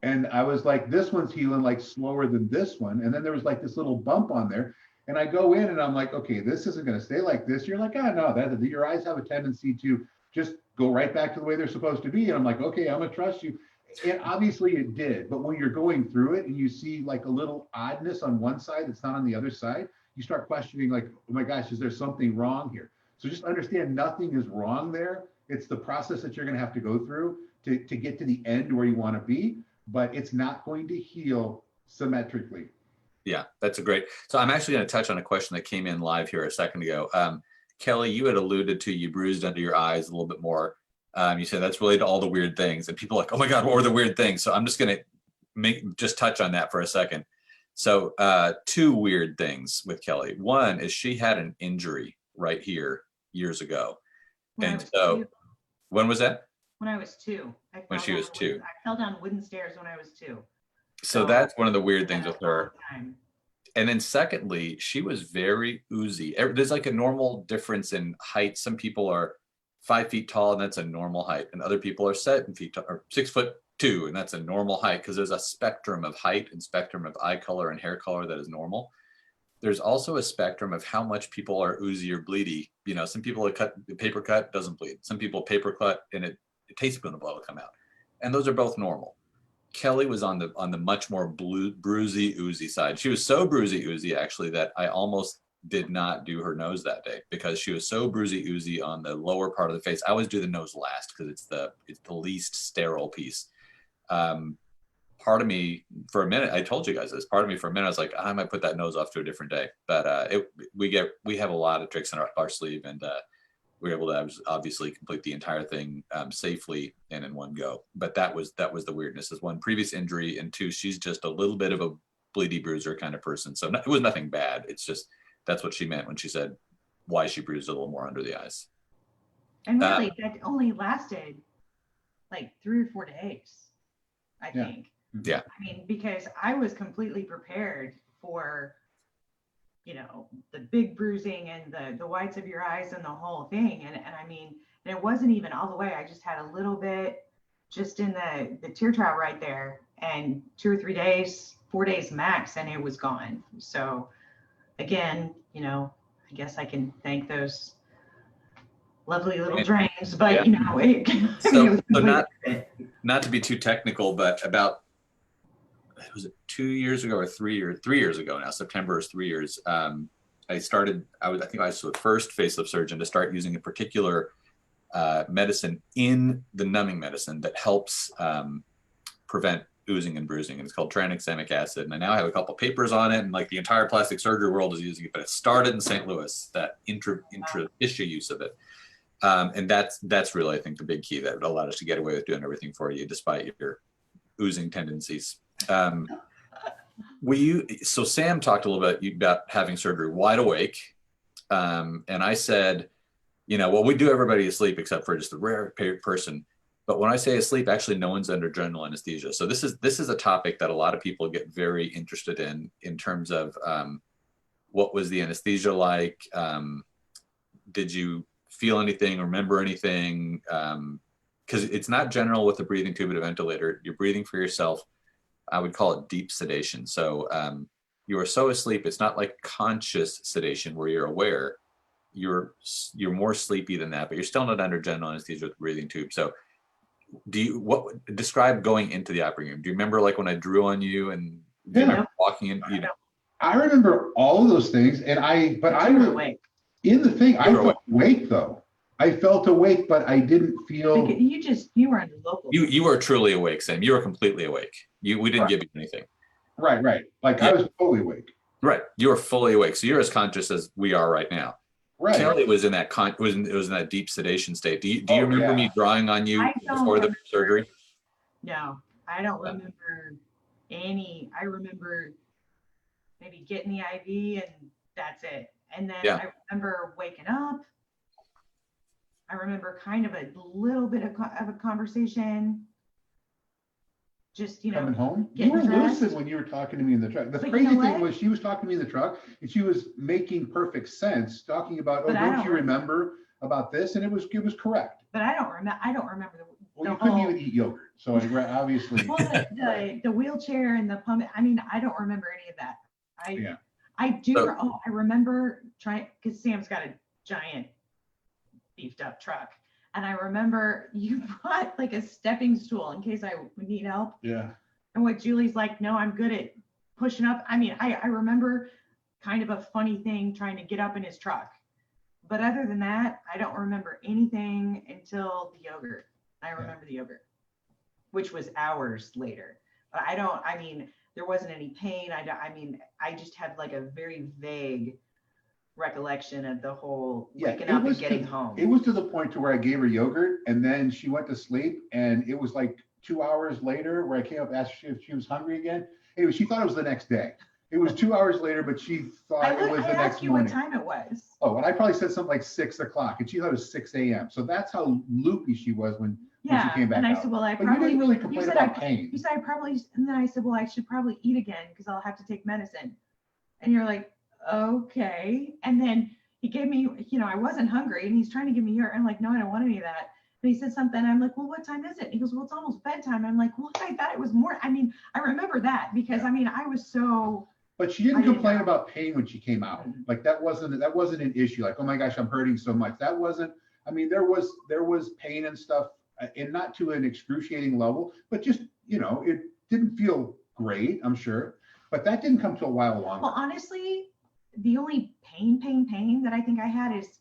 And I was like, this one's healing like slower than this one. And then there was like this little bump on there. And I go in and I'm like, okay, this isn't going to stay like this. You're like, no, your eyes have a tendency to just go right back to the way they're supposed to be. And I'm like, okay, I'm going to trust you. And obviously it did. But when you're going through it and you see like a little oddness on one side that's not on the other side, you start questioning like, oh my gosh, is there something wrong here? So just understand nothing is wrong there. It's the process that you're going to have to go through to get to the end where you want to be, but it's not going to heal symmetrically. Yeah, that's a great. So I'm actually going to touch on a question that came in live here a second ago. Kelly, you had alluded to you bruised under your eyes a little bit more. You said that's related to all the weird things, and people are like, oh my God, what were the weird things? So I'm just going to just touch on that for a second. So 2 weird things with Kelly. One is she had an injury right here years ago. And so 2. When was that? When I was 2. When she was 2. I fell down wooden stairs when I was 2. So that's one of the weird things with her. Time. And then secondly, she was very oozy. There's like a normal difference in height. Some people are 5 feet tall, and that's a normal height. And other people are 7 feet tall, or 6'2", and that's a normal height, because there's a spectrum of height and spectrum of eye color and hair color that is normal. There's also a spectrum of how much people are oozy or bleedy. You know, some people are paper cut, doesn't bleed. Some people paper cut, and a teaspoon of blood will come out. And those are both normal. Kelly was on the much more bruisey, oozy side. She was so bruisey, oozy, actually, that I almost did not do her nose that day, because she was so bruisey, oozy on the lower part of the face. I always do the nose last, because it's the least sterile piece. Part of me, for a minute, I told you guys this, part of me for a minute, I was like, I might put that nose off to a different day. But we have a lot of tricks in our sleeve, and we were able to obviously complete the entire thing safely and in one go. But that was the weirdness, is 1, previous injury, and 2, she's just a little bit of a bleedy bruiser kind of person. So it was nothing bad. It's just, that's what she meant when she said why she bruised a little more under the eyes. And really, that only lasted like 3 or 4 days, I think. Yeah. I mean, because I was completely prepared for, you know, the big bruising and the whites of your eyes and the whole thing. And I mean, and it wasn't even all the way. I just had a little bit just in the tear trough right there, and 2 or 3 days, 4 days max, and it was gone. So again, you know, I guess I can thank those lovely little drains, but you know, not to be too technical, but about, was it 2 years ago or 3 years ago now, September is 3 years. I think I was the first facelift surgeon to start using a particular medicine in the numbing medicine that helps prevent oozing and bruising, and it's called tranexamic acid. And I now have a couple papers on it, and like the entire plastic surgery world is using it, but it started in St. Louis, that intra-tissue use of it. And that's really, I think, the big key that allowed us to get away with doing everything for you despite your oozing tendencies. So Sam talked a little bit about having surgery wide awake. And I said, you know, well, we do everybody asleep except for just the rare person. But when I say asleep, actually no one's under general anesthesia. So this is a topic that a lot of people get very interested in terms of what was the anesthesia like? Did you feel anything, remember anything? Because it's not general with a breathing tube and a ventilator. You're breathing for yourself. I would call it deep sedation. So you are so asleep, it's not like conscious sedation where you're aware. You're more sleepy than that, but you're still not under general anesthesia with the breathing tube. So describe going into the operating room? Do you remember like when I drew on you and do you remember walking in? You know? I remember all of those things, and I was awake. In the thing, I felt awake though. I felt awake, but I didn't feel. You were under local. You were truly awake, Sam. You were completely awake. We didn't give you anything. Right. Like I was fully awake. Right. You were fully awake. So you're as conscious as we are right now. Right. Kelly was in that was in that deep sedation state. Do you remember me drawing on you before the surgery? No, I don't remember any. I remember maybe getting the IV and that's it. And then I remember waking up. I remember kind of a little bit of a conversation. Just, you know, coming home. You were lucid when you were talking to me in the truck. The crazy thing was she was talking to me in the truck and she was making perfect sense, talking about, don't you remember about this? And it was correct. But I don't remember. Well, you couldn't even eat yogurt. So obviously. Well, the wheelchair and the pump, I mean, I don't remember any of that. I remember trying, because Sam's got a giant beefed up truck. And I remember you brought like a stepping stool in case I would need help. Yeah. And what Julie's like, no, I'm good at pushing up. I mean, I remember kind of a funny thing trying to get up in his truck. But other than that, I don't remember anything until the yogurt. I remember the yogurt, which was hours later. But there wasn't any pain. I just had like a very vague recollection of the whole Yeah, waking it up and was getting home. It was to the point to where I gave her yogurt and then she went to sleep, and it was like 2 hours later where I came up, asked her if she was hungry again. Anyway, she thought it was the next day. It was 2 hours later, but she thought it was the next morning. What time it was. Oh, and I probably said something like 6 o'clock, and she thought it was 6 a.m. So that's how loopy she was when she came back and I out. said, well, But you didn't really complain about pain. You said I probably, and then I said, well, I should probably eat again because I'll have to take medicine. And you're like, okay. And then he gave me, I wasn't hungry, and he's trying to give me yogurt. I'm like, no, I don't want any of that. And he said something. I'm like, well, what time is it? He goes, well, it's almost bedtime. I'm like, well, I thought it was more. I mean, I remember that because I was so. But she didn't complain about pain when she came out. Like that wasn't an issue. Like, oh my gosh, I'm hurting so much. That wasn't. I mean, there was pain and stuff, and not to an excruciating level, but just it didn't feel great. I'm sure, but that didn't come to a while longer. Well, honestly, the only pain that I think I had is,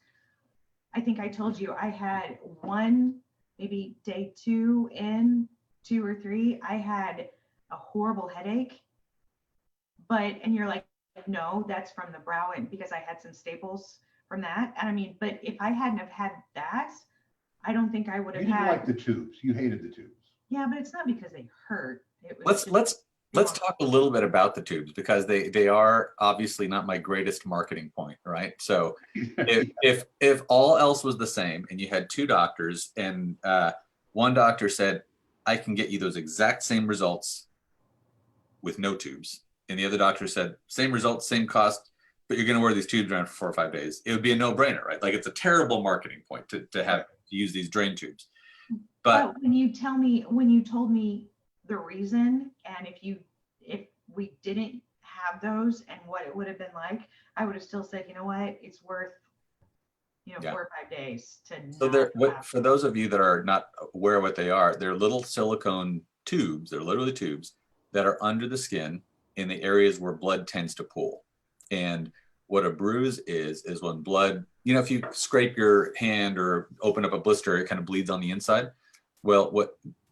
I think I told you I had one, maybe day 2 or 3, I had a horrible headache. And you're like, no, that's from the brow, and because I had some staples from that. And I mean, but if I hadn't have had that, I don't think I would have You didn't had. like the tubes. You hated the tubes. Yeah, but it's not because they hurt. It was Let's talk a little bit about the tubes, because they are obviously not my greatest marketing point, right? So if all else was the same and you had 2 doctors and one doctor said, I can get you those exact same results with no tubes, and the other doctor said, same results, same cost, but you're going to wear these tubes around for 4 or 5 days, it would be a no-brainer, right? Like, it's a terrible marketing point to have to use these drain tubes. But when you told me the reason, and if we didn't have those and what it would have been like, I would have still said, you know what, it's worth 4 or 5 days to. So for those of you that are not aware of what they are, they're little silicone tubes. They're literally tubes that are under the skin in the areas where blood tends to pool. And what a bruise is when blood, if you scrape your hand or open up a blister, it kind of bleeds on the inside. Well,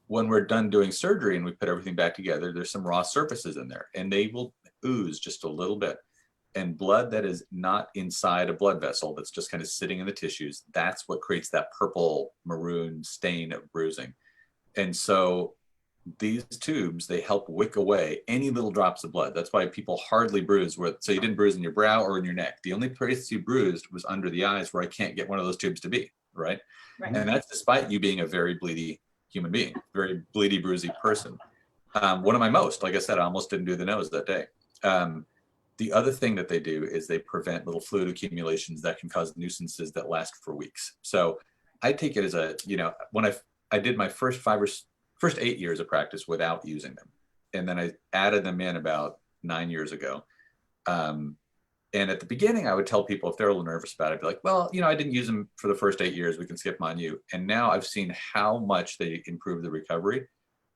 when we're done doing surgery and we put everything back together, there's some raw surfaces in there, and they will ooze just a little bit. And blood that is not inside a blood vessel, that's just kind of sitting in the tissues, that's what creates that purple maroon stain of bruising. And so these tubes, they help wick away any little drops of blood. That's why people hardly bruise. So you didn't bruise in your brow or in your neck. The only place you bruised was under the eyes, where I can't get one of those tubes to be, right? And that's despite you being a very bleedy human being, very bleedy, bruisey person. One of my most, like I said, I almost didn't do the nose that day. The other thing that they do is they prevent little fluid accumulations that can cause nuisances that last for weeks. So I take it as when I did my first 8 years of practice without using them. And then I added them in about 9 years ago. And at the beginning, I would tell people if they're a little nervous about it, I'd be like, well, I didn't use them for the first 8 years. We can skip them on you. And now I've seen how much they improve the recovery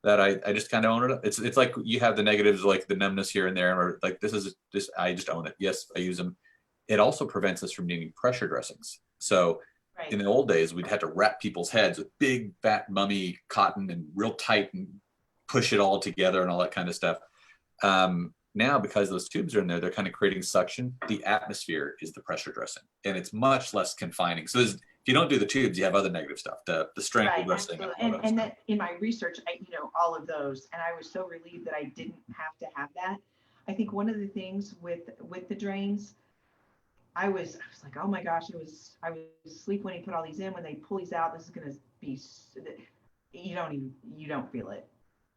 that I just kind of own it. It's like you have the negatives, like the numbness here and there, or like I just own it. Yes, I use them. It also prevents us from needing pressure dressings. So in the old days, we'd have to wrap people's heads with big, fat, mummy cotton and real tight and push it all together and all that kind of stuff. Now, because those tubes are in there, they're kind of creating suction. The atmosphere is the pressure dressing, and it's much less confining. So if you don't do the tubes, you have other negative stuff, the strength dressing. And then in my research, all of those, and I was so relieved that I didn't have to have that. I think one of the things with the drains, I was like, oh my gosh, I was asleep when he put all these in. When they pull these out, this is going to be, you don't feel it.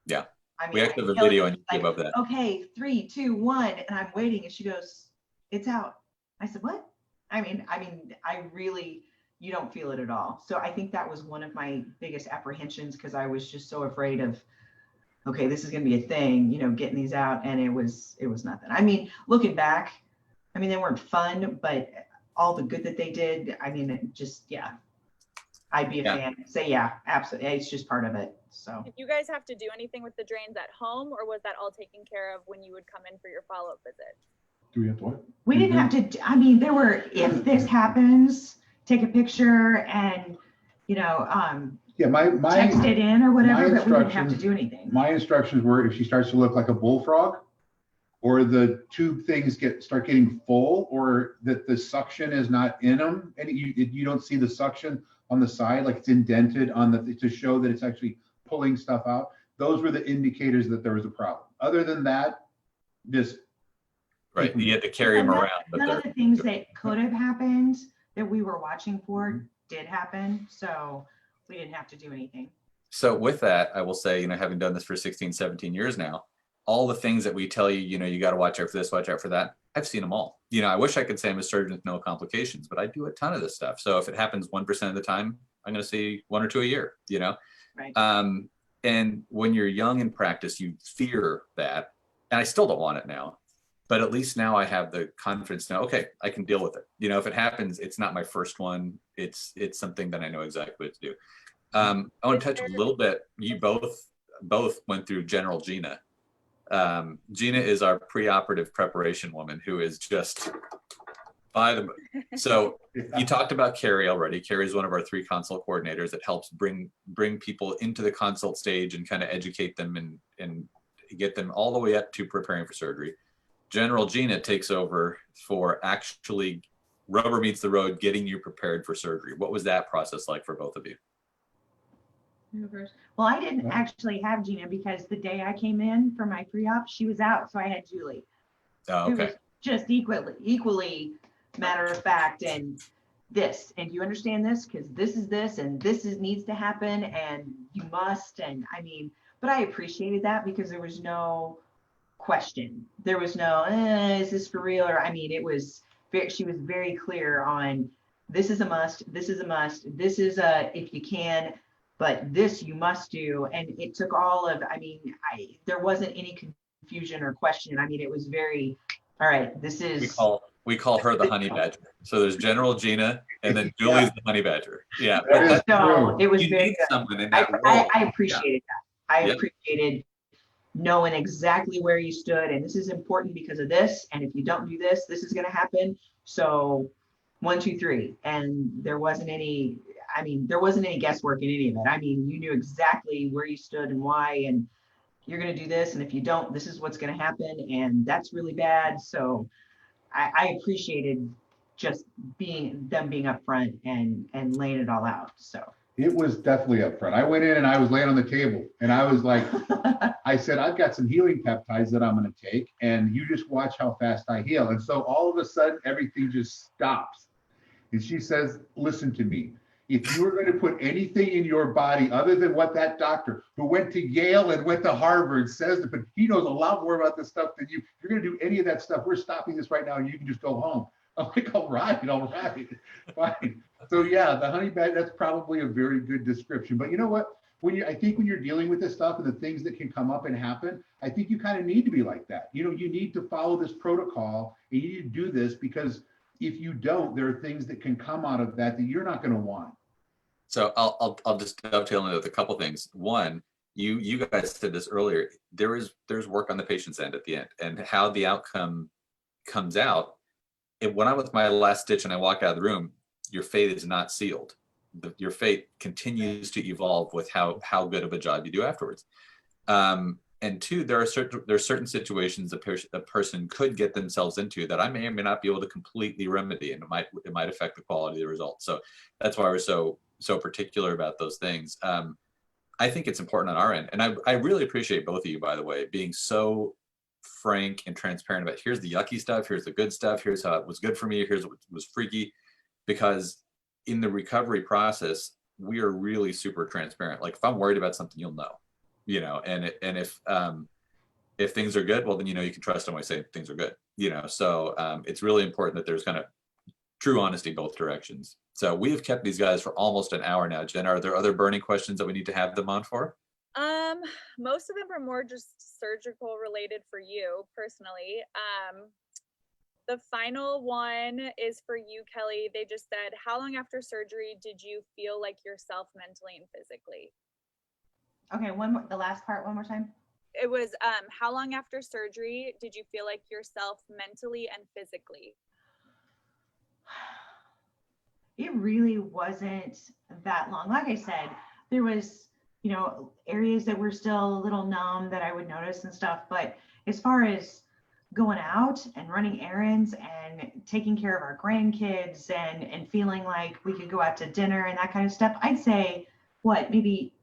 Yeah. We actually have a video on YouTube of that. Okay, 3, 2, 1, and I'm waiting, and she goes, "It's out." I said, "What?" I mean, I really, you don't feel it at all. So I think that was one of my biggest apprehensions, because I was just so afraid of, okay, this is going to be a thing, getting these out, and it was nothing. I mean, looking back, they weren't fun, but all the good that they did, I'd be a fan. Say, yeah, absolutely. It's just part of it. So did you guys have to do anything with the drains at home, or was that all taken care of when you would come in for your follow-up visit? Do we have to what? We didn't have to, there were, if this happens, take a picture and, my text it in or whatever, but we didn't have to do anything. My instructions were, if she starts to look like a bullfrog, or the tube things start getting full, or that the suction is not in them, and you don't see the suction on the side, like it's indented on to show that it's actually pulling stuff out. Those were the indicators that there was a problem. Other than that, just right. You had to carry them around. None of the things that could have happened that we were watching for did happen, so we didn't have to do anything. So with that, I will say, having done this for 16, 17 years now, all the things that we tell you, you got to watch out for this, watch out for that, I've seen them all. I wish I could say I'm a surgeon with no complications, but I do a ton of this stuff. So if it happens 1% of the time, I'm going to see 1 or 2 a year, Right. And when you're young in practice, you fear that. And I still don't want it now, but at least now I have the confidence now, okay, I can deal with it. If it happens, it's not my first one. It's something that I know exactly what to do. I want to touch a little bit. You both went through General Gina. Gina is our preoperative preparation woman who is just by the book. So you talked about Carrie already. Carrie is one of our 3 consult coordinators that helps bring people into the consult stage and kind of educate them and get them all the way up to preparing for surgery. General Gina takes over for actually rubber meets the road, getting you prepared for surgery. What was that process like for both of you? Well, I didn't actually have Gina because the day I came in for my pre-op, she was out, so I had Julie. Oh, okay. It was just equally matter of fact, and this, and you understand this because this is this, and this needs to happen, and you must, and but I appreciated that because there was no question. There was no, is this for real? Or it was she was very clear on this is a must, this is a must, this is a if you can. But this you must do. And it took all of, there wasn't any confusion or question. It was very, all right, this is. We call her the honey badger. So there's General Gina and then Julie's the honey badger. Yeah. So it was you very need good. someone in that role. I appreciated that. I appreciated knowing exactly where you stood. And this is important because of this. And if you don't do this, this is going to happen. So 1, 2, 3. And there wasn't any guesswork in any of it. You knew exactly where you stood and why, and you're going to do this. And if you don't, this is what's going to happen. And that's really bad. So I appreciated just being upfront and laying it all out. So it was definitely upfront. I went in and I was laying on the table and I was like, I said, I've got some healing peptides that I'm going to take, and you just watch how fast I heal. And so all of a sudden, everything just stops. And she says, listen to me. If you were going to put anything in your body other than what that doctor who went to Yale and went to Harvard says, but he knows a lot more about this stuff than you, if you're going to do any of that stuff, we're stopping this right now and you can just go home. I'm like, all right, fine. So yeah, the honey badger, that's probably a very good description. But you know what? I think when you're dealing with this stuff and the things that can come up and happen, I think you kind of need to be like that. You need to follow this protocol and you need to do this because if you don't, there are things that can come out of that you're not going to want. So I'll just dovetail into a couple things. One, you guys said this earlier. There's work on the patient's end at the end, and how the outcome comes out. When I'm with my last stitch and I walk out of the room, your fate is not sealed. Your fate continues to evolve with how good of a job you do afterwards. And 2, there are certain situations a person could get themselves into that I may or may not be able to completely remedy, and it might affect the quality of the result. So that's why we're so particular about those things. I think it's important on our end, and I really appreciate both of you, by the way, being so frank and transparent about here's the yucky stuff, here's the good stuff, here's how it was good for me, here's what was freaky, because in the recovery process we are really super transparent. Like if I'm worried about something, you'll know. And if things are good, well then you can trust them when I say things are good. So it's really important that there's kind of true honesty both directions. So we have kept these guys for almost an hour now. Jen, are there other burning questions that we need to have them on for? Most of them are more just surgical related for you personally. The final one is for you, Kelly. They just said, how long after surgery did you feel like yourself mentally and physically? Okay, the last part one more time. It was, how long after surgery did you feel like yourself mentally and physically? It really wasn't that long. Like I said, there was, areas that were still a little numb that I would notice and stuff. But as far as going out and running errands and taking care of our grandkids and feeling like we could go out to dinner and that kind of stuff, I'd say what, maybe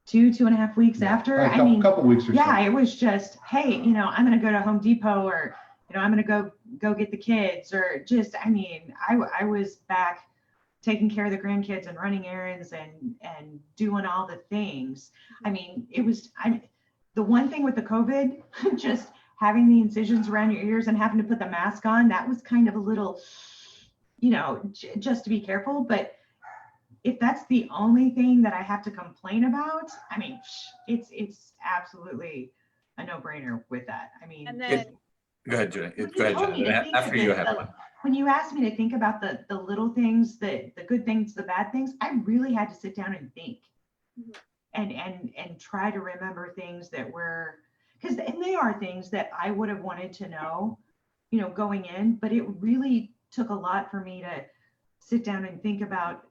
2.5 weeks after. A couple weeks or so. Yeah, it was just, hey, I'm going to go to Home Depot, or, I'm going to go get the kids, or just, I was back taking care of the grandkids and running errands and doing all the things. The one thing with the COVID, just having the incisions around your ears and having to put the mask on, that was kind of a little, just to be careful. But if that's the only thing that I have to complain about, it's absolutely a no-brainer with that. And then go ahead, Jenny. Go ahead, Jenny. After you have one. When you asked me to think about the little things, the good things, the bad things, I really had to sit down and think, and try to remember things that were, and they are things that I would have wanted to know, going in, but it really took a lot for me to sit down and think about.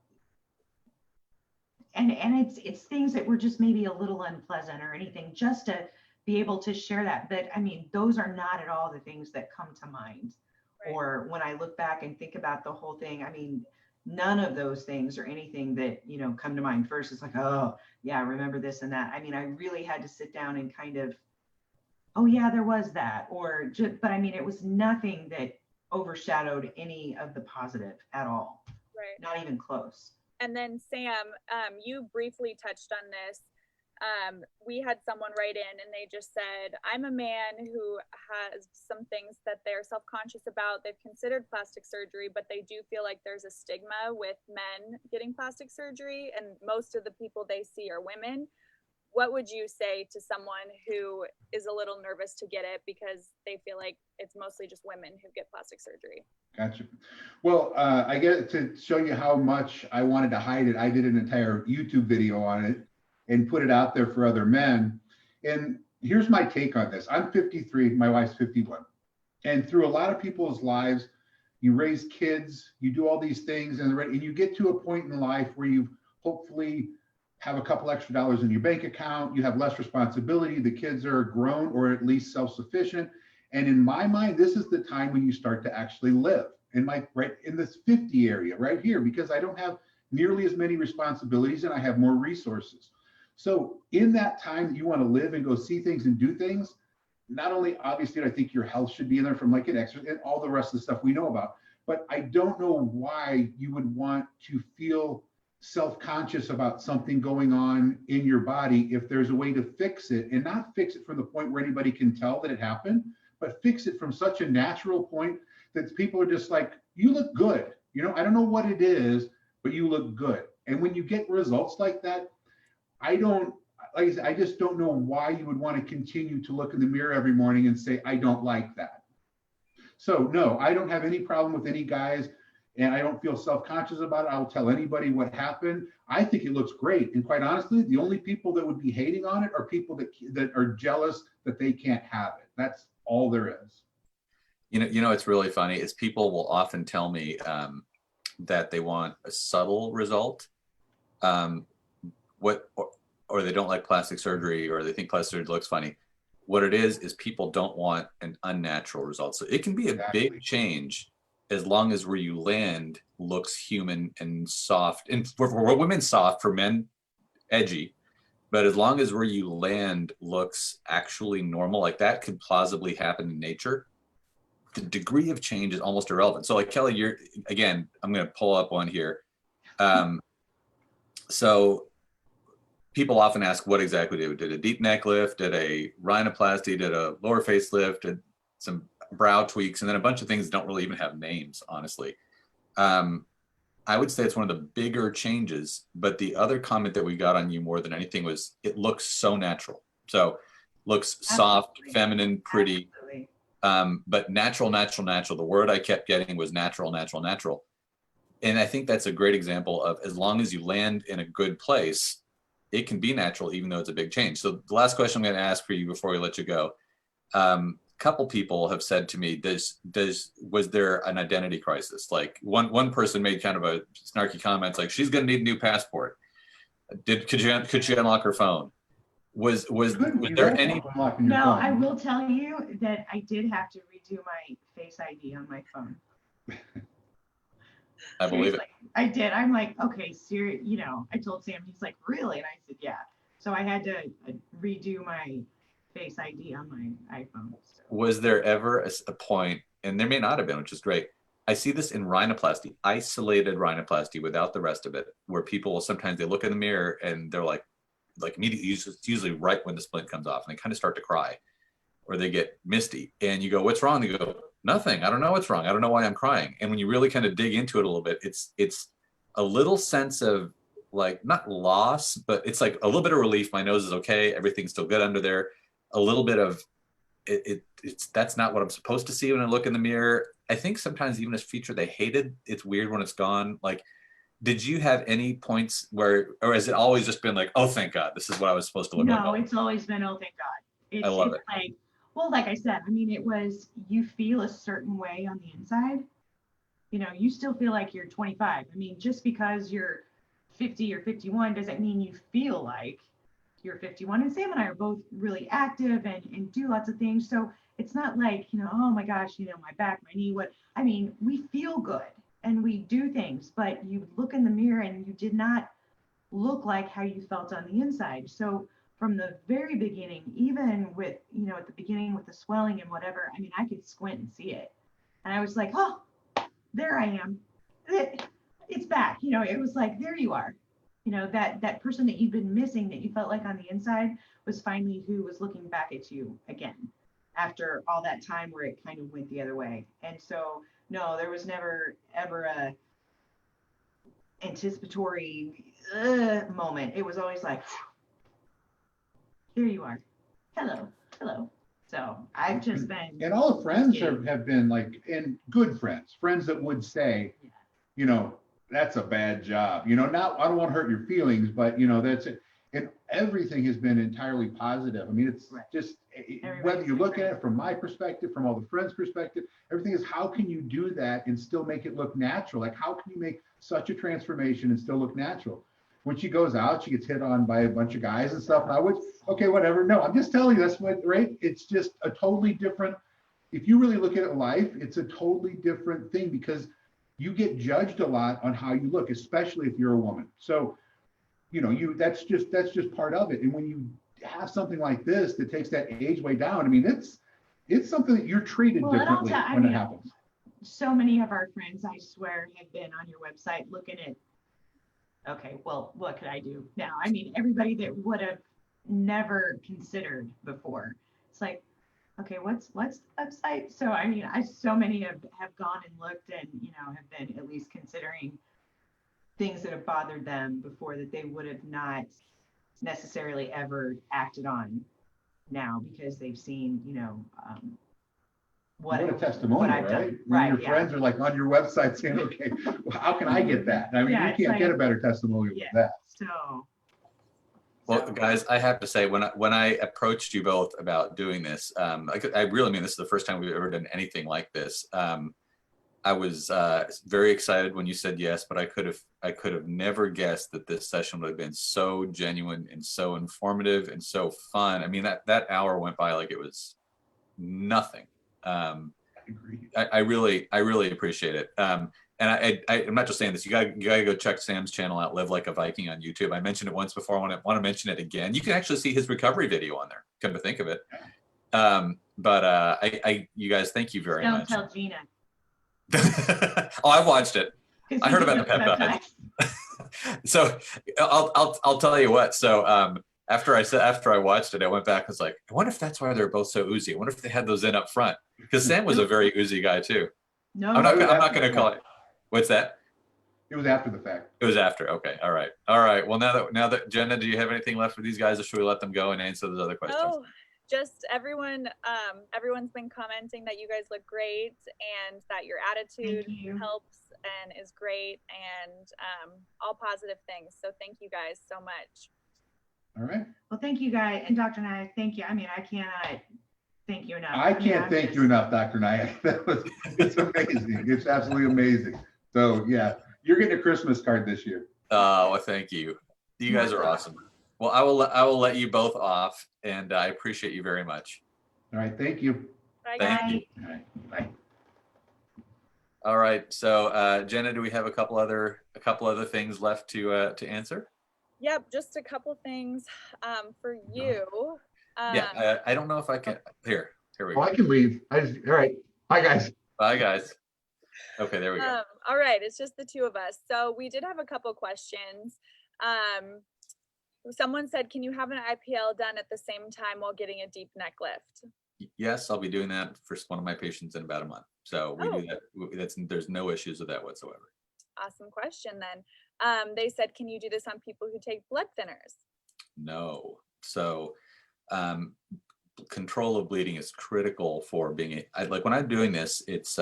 And it's things that were just maybe a little unpleasant or anything, just to be able to share that. But those are not at all the things that come to mind. Right. Or when I look back and think about the whole thing, none of those things or anything that, come to mind first. It's like, oh yeah, I remember this and that. I really had to sit down and kind of, oh yeah, there was that, or just, but it was nothing that overshadowed any of the positive at all. Right. Not even close. And then Sam, you briefly touched on this. We had someone write in and they just said, I'm a man who has some things that they're self-conscious about. They've considered plastic surgery, but they do feel like there's a stigma with men getting plastic surgery, and most of the people they see are women. What would you say to someone who is a little nervous to get it because they feel like it's mostly just women who get plastic surgery? Gotcha. Well, I get to show you how much I wanted to hide it. I did an entire YouTube video on it and put it out there for other men. And here's my take on this. I'm 53, my wife's 51. And through a lot of people's lives, you raise kids, you do all these things, and you get to a point in life where you hopefully have a couple extra dollars in your bank account, you have less responsibility, the kids are grown or at least self-sufficient. And in my mind, this is the time when you start to actually live. And right in this 50 area right here, because I don't have nearly as many responsibilities and I have more resources. So in that time that you want to live and go see things and do things, not only obviously I think your health should be in there from like an exercise and all the rest of the stuff we know about, but I don't know why you would want to feel self-conscious about something going on in your body if there's a way to fix it, and not fix it from the point where anybody can tell that it happened, but fix it from such a natural point that people are just like, you look good. I don't know what it is, but you look good. And when you get results like that, I just don't know why you would want to continue to look in the mirror every morning and say, I don't like that. So no, I don't have any problem with any guys, and I don't feel self-conscious about it. I'll tell anybody what happened. I think it looks great. And quite honestly, the only people that would be hating on it are people that are jealous that they can't have it. That's all there is. It's really funny is people will often tell me that they want a subtle result, or they don't like plastic surgery, or they think plastic surgery looks funny. What it is people don't want an unnatural result. So it can be a big change as long as where you land looks human and soft. And for women, soft, for men, edgy. But as long as where you land looks actually normal, like that could plausibly happen in nature, the degree of change is almost irrelevant. So like Kelly, I'm going to pull up one here. So people often ask what exactly did a deep neck lift, did a rhinoplasty, did a lower facelift, did some brow tweaks, and then a bunch of things that don't really even have names, honestly. I would say it's one of the bigger changes, but the other comment that we got on you more than anything was it looks so natural. So looks soft, feminine, pretty, but natural. The word I kept getting was natural. And I think that's a great example of, as long as you land in a good place, it can be natural, even though it's a big change. So the last question I'm going to ask for you before we let you go, couple people have said to me, was there an identity crisis? Like one person made kind of a snarky comment, like, she's going to need a new passport. Could she unlock her phone? Was You there don't any? unlocking your No, phone. I will tell you that I did have to redo my Face ID on my phone. I believe it. I did. I'm like, okay, serious. You know, I told Sam, he's like, really? And I said, yeah. So I had to redo my Face ID on my iPhone. So. Was there ever a point, and there may not have been, which is great. I see this in rhinoplasty, isolated rhinoplasty without the rest of it, where people will sometimes they look in the mirror and they're like immediately, it's usually right when the splint comes off, and they kind of start to cry, or they get misty, and you go, "What's wrong?" They go, "Nothing. I don't know what's wrong. I don't know why I'm crying." And when you really kind of dig into it a little bit, it's a little sense of like not loss, but it's like a little bit of relief. My nose is okay. Everything's still good under there. A little bit of it's that's not what I'm supposed to see when I look in the mirror. I think sometimes even a feature they hated, it's weird when it's gone. Like, did you have any points where, or has it always just been like, oh, thank God, this is what I was supposed to look like? No, it's always been, oh, thank God. I love it. Like, well, like I said, I mean, it was, you feel a certain way on the inside. You know, you still feel like you're 25. I mean, just because you're 50 or 51 doesn't mean you feel like you're 51. And Sam and I are both really active and do lots of things. So it's not like, you know, oh my gosh, you know, my back, my knee, what, I mean, we feel good and we do things, but you look in the mirror and you did not look like how you felt on the inside. So from the very beginning, even with, you know, at the beginning with the swelling and whatever, I mean, I could squint and see it. And I was like, oh, there I am. It's back. You know, it was like, there you are. You know, that person that you've been missing that you felt like on the inside was finally who was looking back at you again after all that time where it kind of went the other way. And so, no, there was never ever a anticipatory moment. It was always like, here you are. Hello. So I've just been. And all the friends have been like, and good friends that would say, you know, that's a bad job. You know, not, I don't want to hurt your feelings, but you know, that's it. And everything has been entirely positive. I mean, it's just, whether you look at it from my perspective, from all the friends' perspective, everything is, how can you do that and still make it look natural? Like, how can you make such a transformation and still look natural? When she goes out, she gets hit on by a bunch of guys and stuff. And I would, okay, whatever. No, I'm just telling you, that's what, right? It's just a totally different, if you really look at it life, it's a totally different thing because you get judged a lot on how you look, especially if you're a woman. So, you know, that's just part of it. And when you have something like this that takes that age way down, I mean, it's something that you're treated differently when it happens. So many of our friends, I swear, have been on your website looking at, okay, well, what could I do now? I mean, everybody that would have never considered before. It's like, okay, what's the website? So, I mean, so many have gone and looked and, you know, have been at least considering things that have bothered them before that they would have not necessarily ever acted on now because they've seen, you know, what a testimonial, right? When your friends are like on your website saying, okay, well, how can I get that? I mean, you can't get a better testimonial than that. Well, guys, I have to say, when I approached you both about doing this, I really mean this is the first time we've ever done anything like this. I was very excited when you said yes, but I could have never guessed that this session would have been so genuine and so informative and so fun. I mean, that hour went by like it was nothing. I really appreciate it. And I'm not just saying this. You gotta go check Sam's channel out, Live Like a Viking on YouTube. I mentioned it once before. I want to mention it again. You can actually see his recovery video on there. Come to think of it. But you guys, thank you very much. Don't tell Gina. Oh, I've watched it. I heard about the peptides. So I'll tell you what. So after I watched it, I went back and was like, I wonder if that's why they're both so oozy. I wonder if they had those in up front because Sam was a very oozy guy too. No, I'm not going to call it. What's that? It was after the fact. It was after. Okay. All right. Well, now that Jenna, do you have anything left for these guys, or should we let them go and answer those other questions? Oh, just everyone's been commenting that you guys look great and that your attitude helps and is great and all positive things. So thank you guys so much. All right. Well, thank you guys. And Dr. Nayak, thank you. I mean, I cannot thank you enough. I can't thank you enough, Dr. Nayak. It's amazing. It's absolutely amazing. So yeah, you're getting a Christmas card this year. Oh, well, thank you. You guys are awesome. Well, I will let you both off, and I appreciate you very much. All right, thank you. Bye, Thank guys. you. All right, bye. All right, so Jenna, do we have a couple other things left to answer? Yep, just a couple things for you. Yeah, I don't know if I can. Here we go. Oh, I can leave. All right. Bye, guys. Bye, guys. Okay, there we go. All right, it's just the two of us. So we did have a couple questions. Someone said, can you have an IPL done at the same time while getting a deep neck lift? Yes, I'll be doing that for one of my patients in about a month. So we do that. There's no issues with that whatsoever. Awesome question then. They said, can you do this on people who take blood thinners? No. So control of bleeding is critical for being like when I'm doing this, it's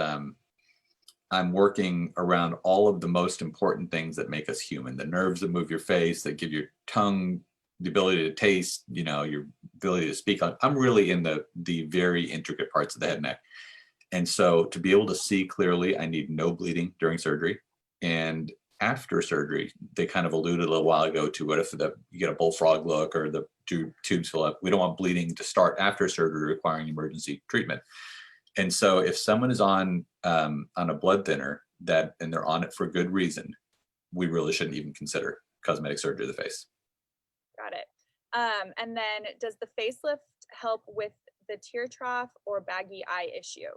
I'm working around all of the most important things that make us human, the nerves that move your face, that give your tongue the ability to taste, your ability to speak. I'm really in the very intricate parts of the head and neck. And so to be able to see clearly, I need no bleeding during surgery. And after surgery, they kind of alluded a little while ago to what if you get a bullfrog look or the tubes fill up. We don't want bleeding to start after surgery requiring emergency treatment. And so if someone is on a blood thinner and they're on it for good reason, we really shouldn't even consider cosmetic surgery of the face. Got it. And then does the facelift help with the tear trough or baggy eye issue?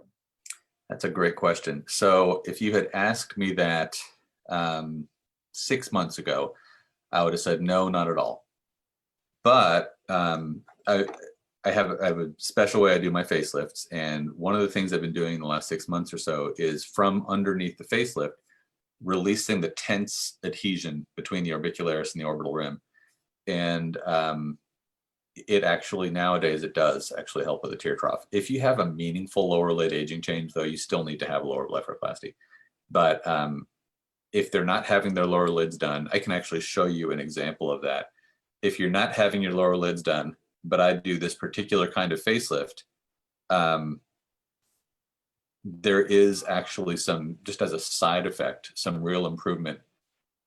That's a great question. So if you had asked me that 6 months ago, I would have said no, not at all. But I have a special way I do my facelifts. And one of the things I've been doing in the last 6 months or so is from underneath the facelift, releasing the tense adhesion between the orbicularis and the orbital rim. And it actually nowadays, it does actually help with the tear trough. If you have a meaningful lower lid aging change, though, you still need to have a lower blepharoplasty. But if they're not having their lower lids done, I can actually show you an example of that. If you're not having your lower lids done, but I do this particular kind of facelift, there is actually just as a side effect, some real improvement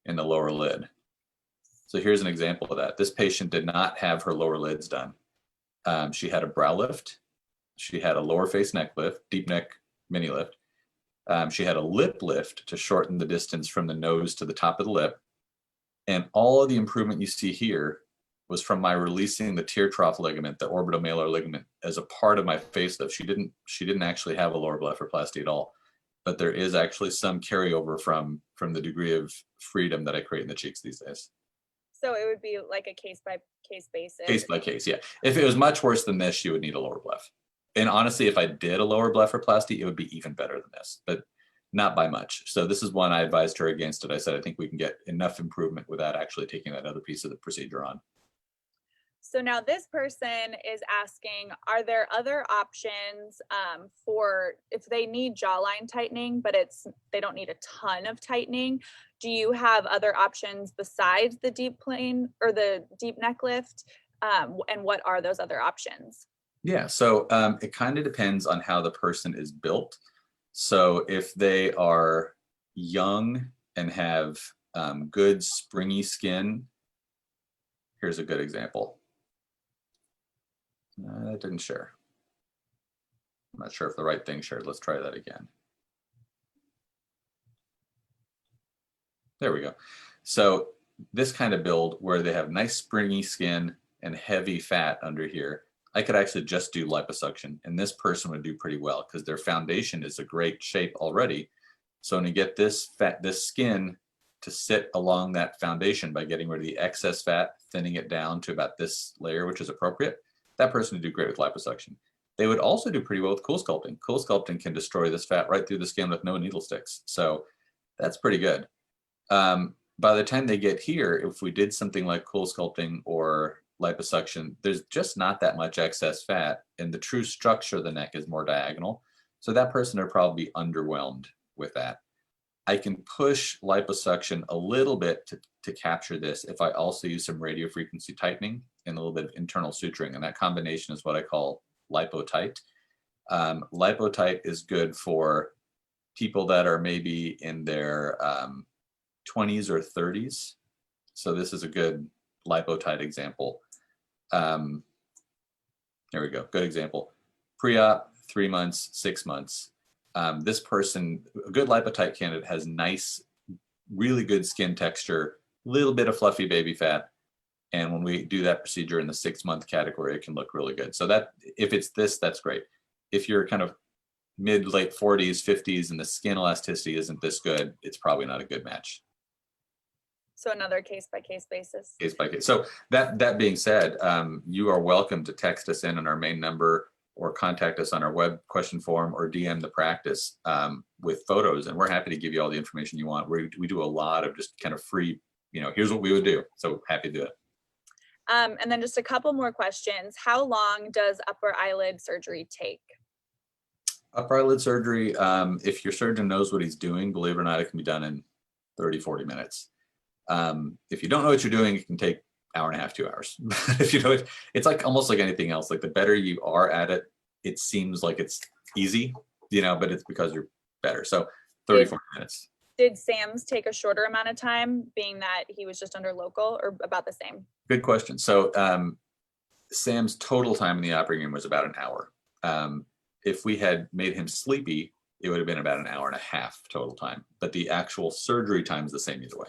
in the lower lid. So here's an example of that. This patient did not have her lower lids done. She had a brow lift. She had a lower face neck lift, deep neck mini lift. She had a lip lift to shorten the distance from the nose to the top of the lip. And all of the improvement you see here was from my releasing the tear trough ligament, the orbitomalar ligament, as a part of my facelift. She didn't actually have a lower blepharoplasty at all, but there is actually some carryover from the degree of freedom that I create in the cheeks these days. So it would be like a case by case basis. Case by case, yeah. If it was much worse than this, she would need a lower bleph. And honestly, if I did a lower blepharoplasty, it would be even better than this, but not by much. So this is one I advised her against it. I said, I think we can get enough improvement without actually taking that other piece of the procedure on. So now this person is asking, are there other options for if they need jawline tightening, but they don't need a ton of tightening? Do you have other options besides the deep plane or the deep neck lift? And what are those other options? Yeah, so it kind of depends on how the person is built. So if they are young and have good springy skin, here's a good example. That didn't share. I'm not sure if the right thing shared. Let's try that again. There we go. So this kind of build where they have nice springy skin and heavy fat under here, I could actually just do liposuction, and this person would do pretty well because their foundation is a great shape already. So when you get this skin to sit along that foundation by getting rid of the excess fat, thinning it down to about this layer, which is appropriate, that person would do great with liposuction. They would also do pretty well with cool sculpting. Cool sculpting can destroy this fat right through the skin with no needle sticks. So that's pretty good. By the time they get here, if we did something like cool sculpting or liposuction, there's just not that much excess fat, and the true structure of the neck is more diagonal. So that person would probably be underwhelmed with that. I can push liposuction a little bit to capture this if I also use some radiofrequency tightening and a little bit of internal suturing, and that combination is what I call lipotight. Lipotight is good for people that are maybe in their 20s or 30s. So this is a good lipotite example. There we go. Good example. Pre-op, 3 months, 6 months. This person, a good lipotite candidate, has nice, really good skin texture, little bit of fluffy baby fat. And when we do that procedure in the 6-month category, it can look really good. So that if it's this, that's great. If you're kind of mid, late 40s, 50s, and the skin elasticity isn't this good, it's probably not a good match. So another case-by-case basis. Case by case. So that being said, you are welcome to text us in on our main number or contact us on our web question form or DM the practice with photos. And we're happy to give you all the information you want. We do a lot of just kind of free, here's what we would do. So happy to do it. And then just a couple more questions. How long does upper eyelid surgery take? Upper eyelid surgery, if your surgeon knows what he's doing, believe it or not, it can be done in 30, 40 minutes. If you don't know what you're doing, it can take hour and a half, 2 hours. If you know it, it's like almost like anything else. Like the better you are at it, it seems like it's easy, but it's because you're better. So 30, 40 minutes. Did Sam's take a shorter amount of time, being that he was just under local, or about the same? Good question. So Sam's total time in the operating room was about an hour. If we had made him sleepy, it would have been about an hour and a half total time. But the actual surgery time is the same either way.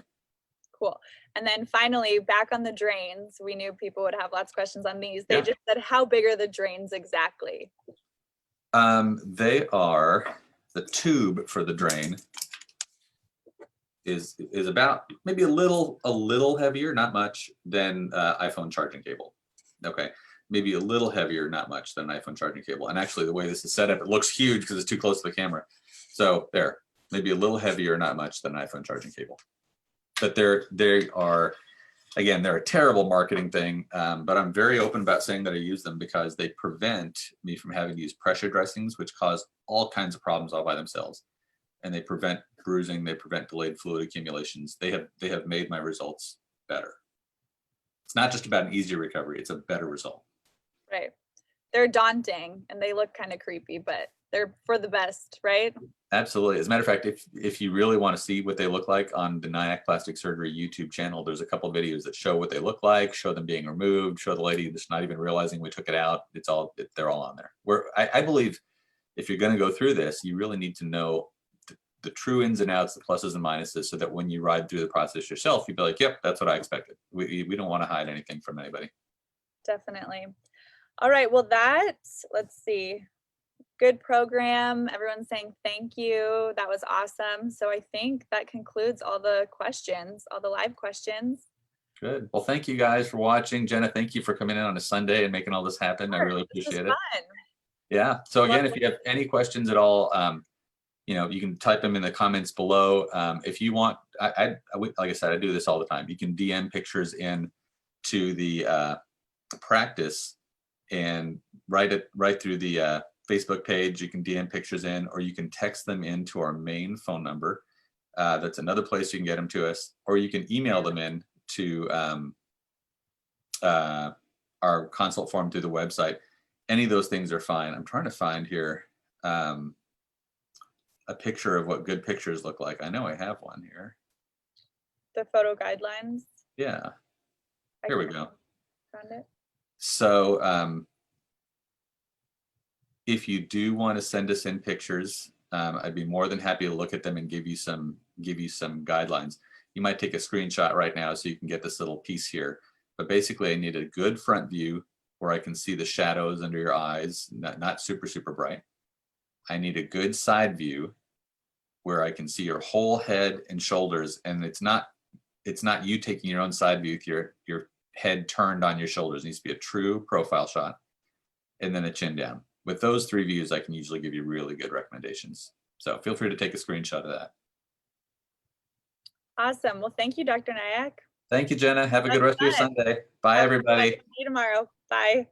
Cool. And then finally, back on the drains, we knew people would have lots of questions on these. They just said, how big are the drains exactly? They are, the tube for the drain is about maybe a little heavier, not much, than iPhone charging cable. Okay, maybe a little heavier, not much, than an iPhone charging cable. And actually, the way this is set up, it looks huge because it's too close to the camera. So there, maybe a little heavier, not much, than an iPhone charging cable. But they are, again, they're a terrible marketing thing, but I'm very open about saying that I use them because they prevent me from having to use pressure dressings, which cause all kinds of problems all by themselves. And they prevent bruising, they prevent delayed fluid accumulations. They have made my results better. It's not just about an easier recovery, it's a better result. Right. They're daunting and they look kind of creepy, but they're for the best, right? Absolutely. As a matter of fact, if you really want to see what they look like on the Nayak Plastic Surgery YouTube channel, there's a couple of videos that show what they look like, show them being removed, show the lady just not even realizing we took it out. They're all on there. I believe if you're going to go through this, you really need to know the true ins and outs, the pluses and minuses, so that when you ride through the process yourself, you'd be like, yep, that's what I expected. We don't want to hide anything from anybody. Definitely. All right. Well, let's see. Good program. Everyone's saying thank you. That was awesome. So I think that concludes all the questions, all the live questions. Good. Well, thank you guys for watching. Jenna, thank you for coming in on a Sunday and making all this happen. Sure. I really appreciate it. Fun. Yeah. So again, if you have any questions at all, you can type them in the comments below. If you want, like I said, I do this all the time. You can DM pictures in to the practice and write through the Facebook page. You can DM pictures in, or you can text them into our main phone number. That's another place you can get them to us, or you can email them in to our consult form through the website. Any of those things are fine. I'm trying to find here a picture of what good pictures look like. I know I have one here. The photo guidelines. Yeah. Here we go. Found it. So if you do want to send us in pictures, I'd be more than happy to look at them and give you some guidelines. You might take a screenshot right now so you can get this little piece here. But basically, I need a good front view where I can see the shadows under your eyes, not super, super bright. I need a good side view where I can see your whole head and shoulders, and it's not you taking your own side view with your head turned on your shoulders. It needs to be a true profile shot, and then a chin down. With those 3 views, I can usually give you really good recommendations. So feel free to take a screenshot of that. Awesome. Well, thank you, Dr. Nayak. Thank you, Jenna. Have a good rest of your Sunday. Bye, everybody. See you tomorrow. Bye.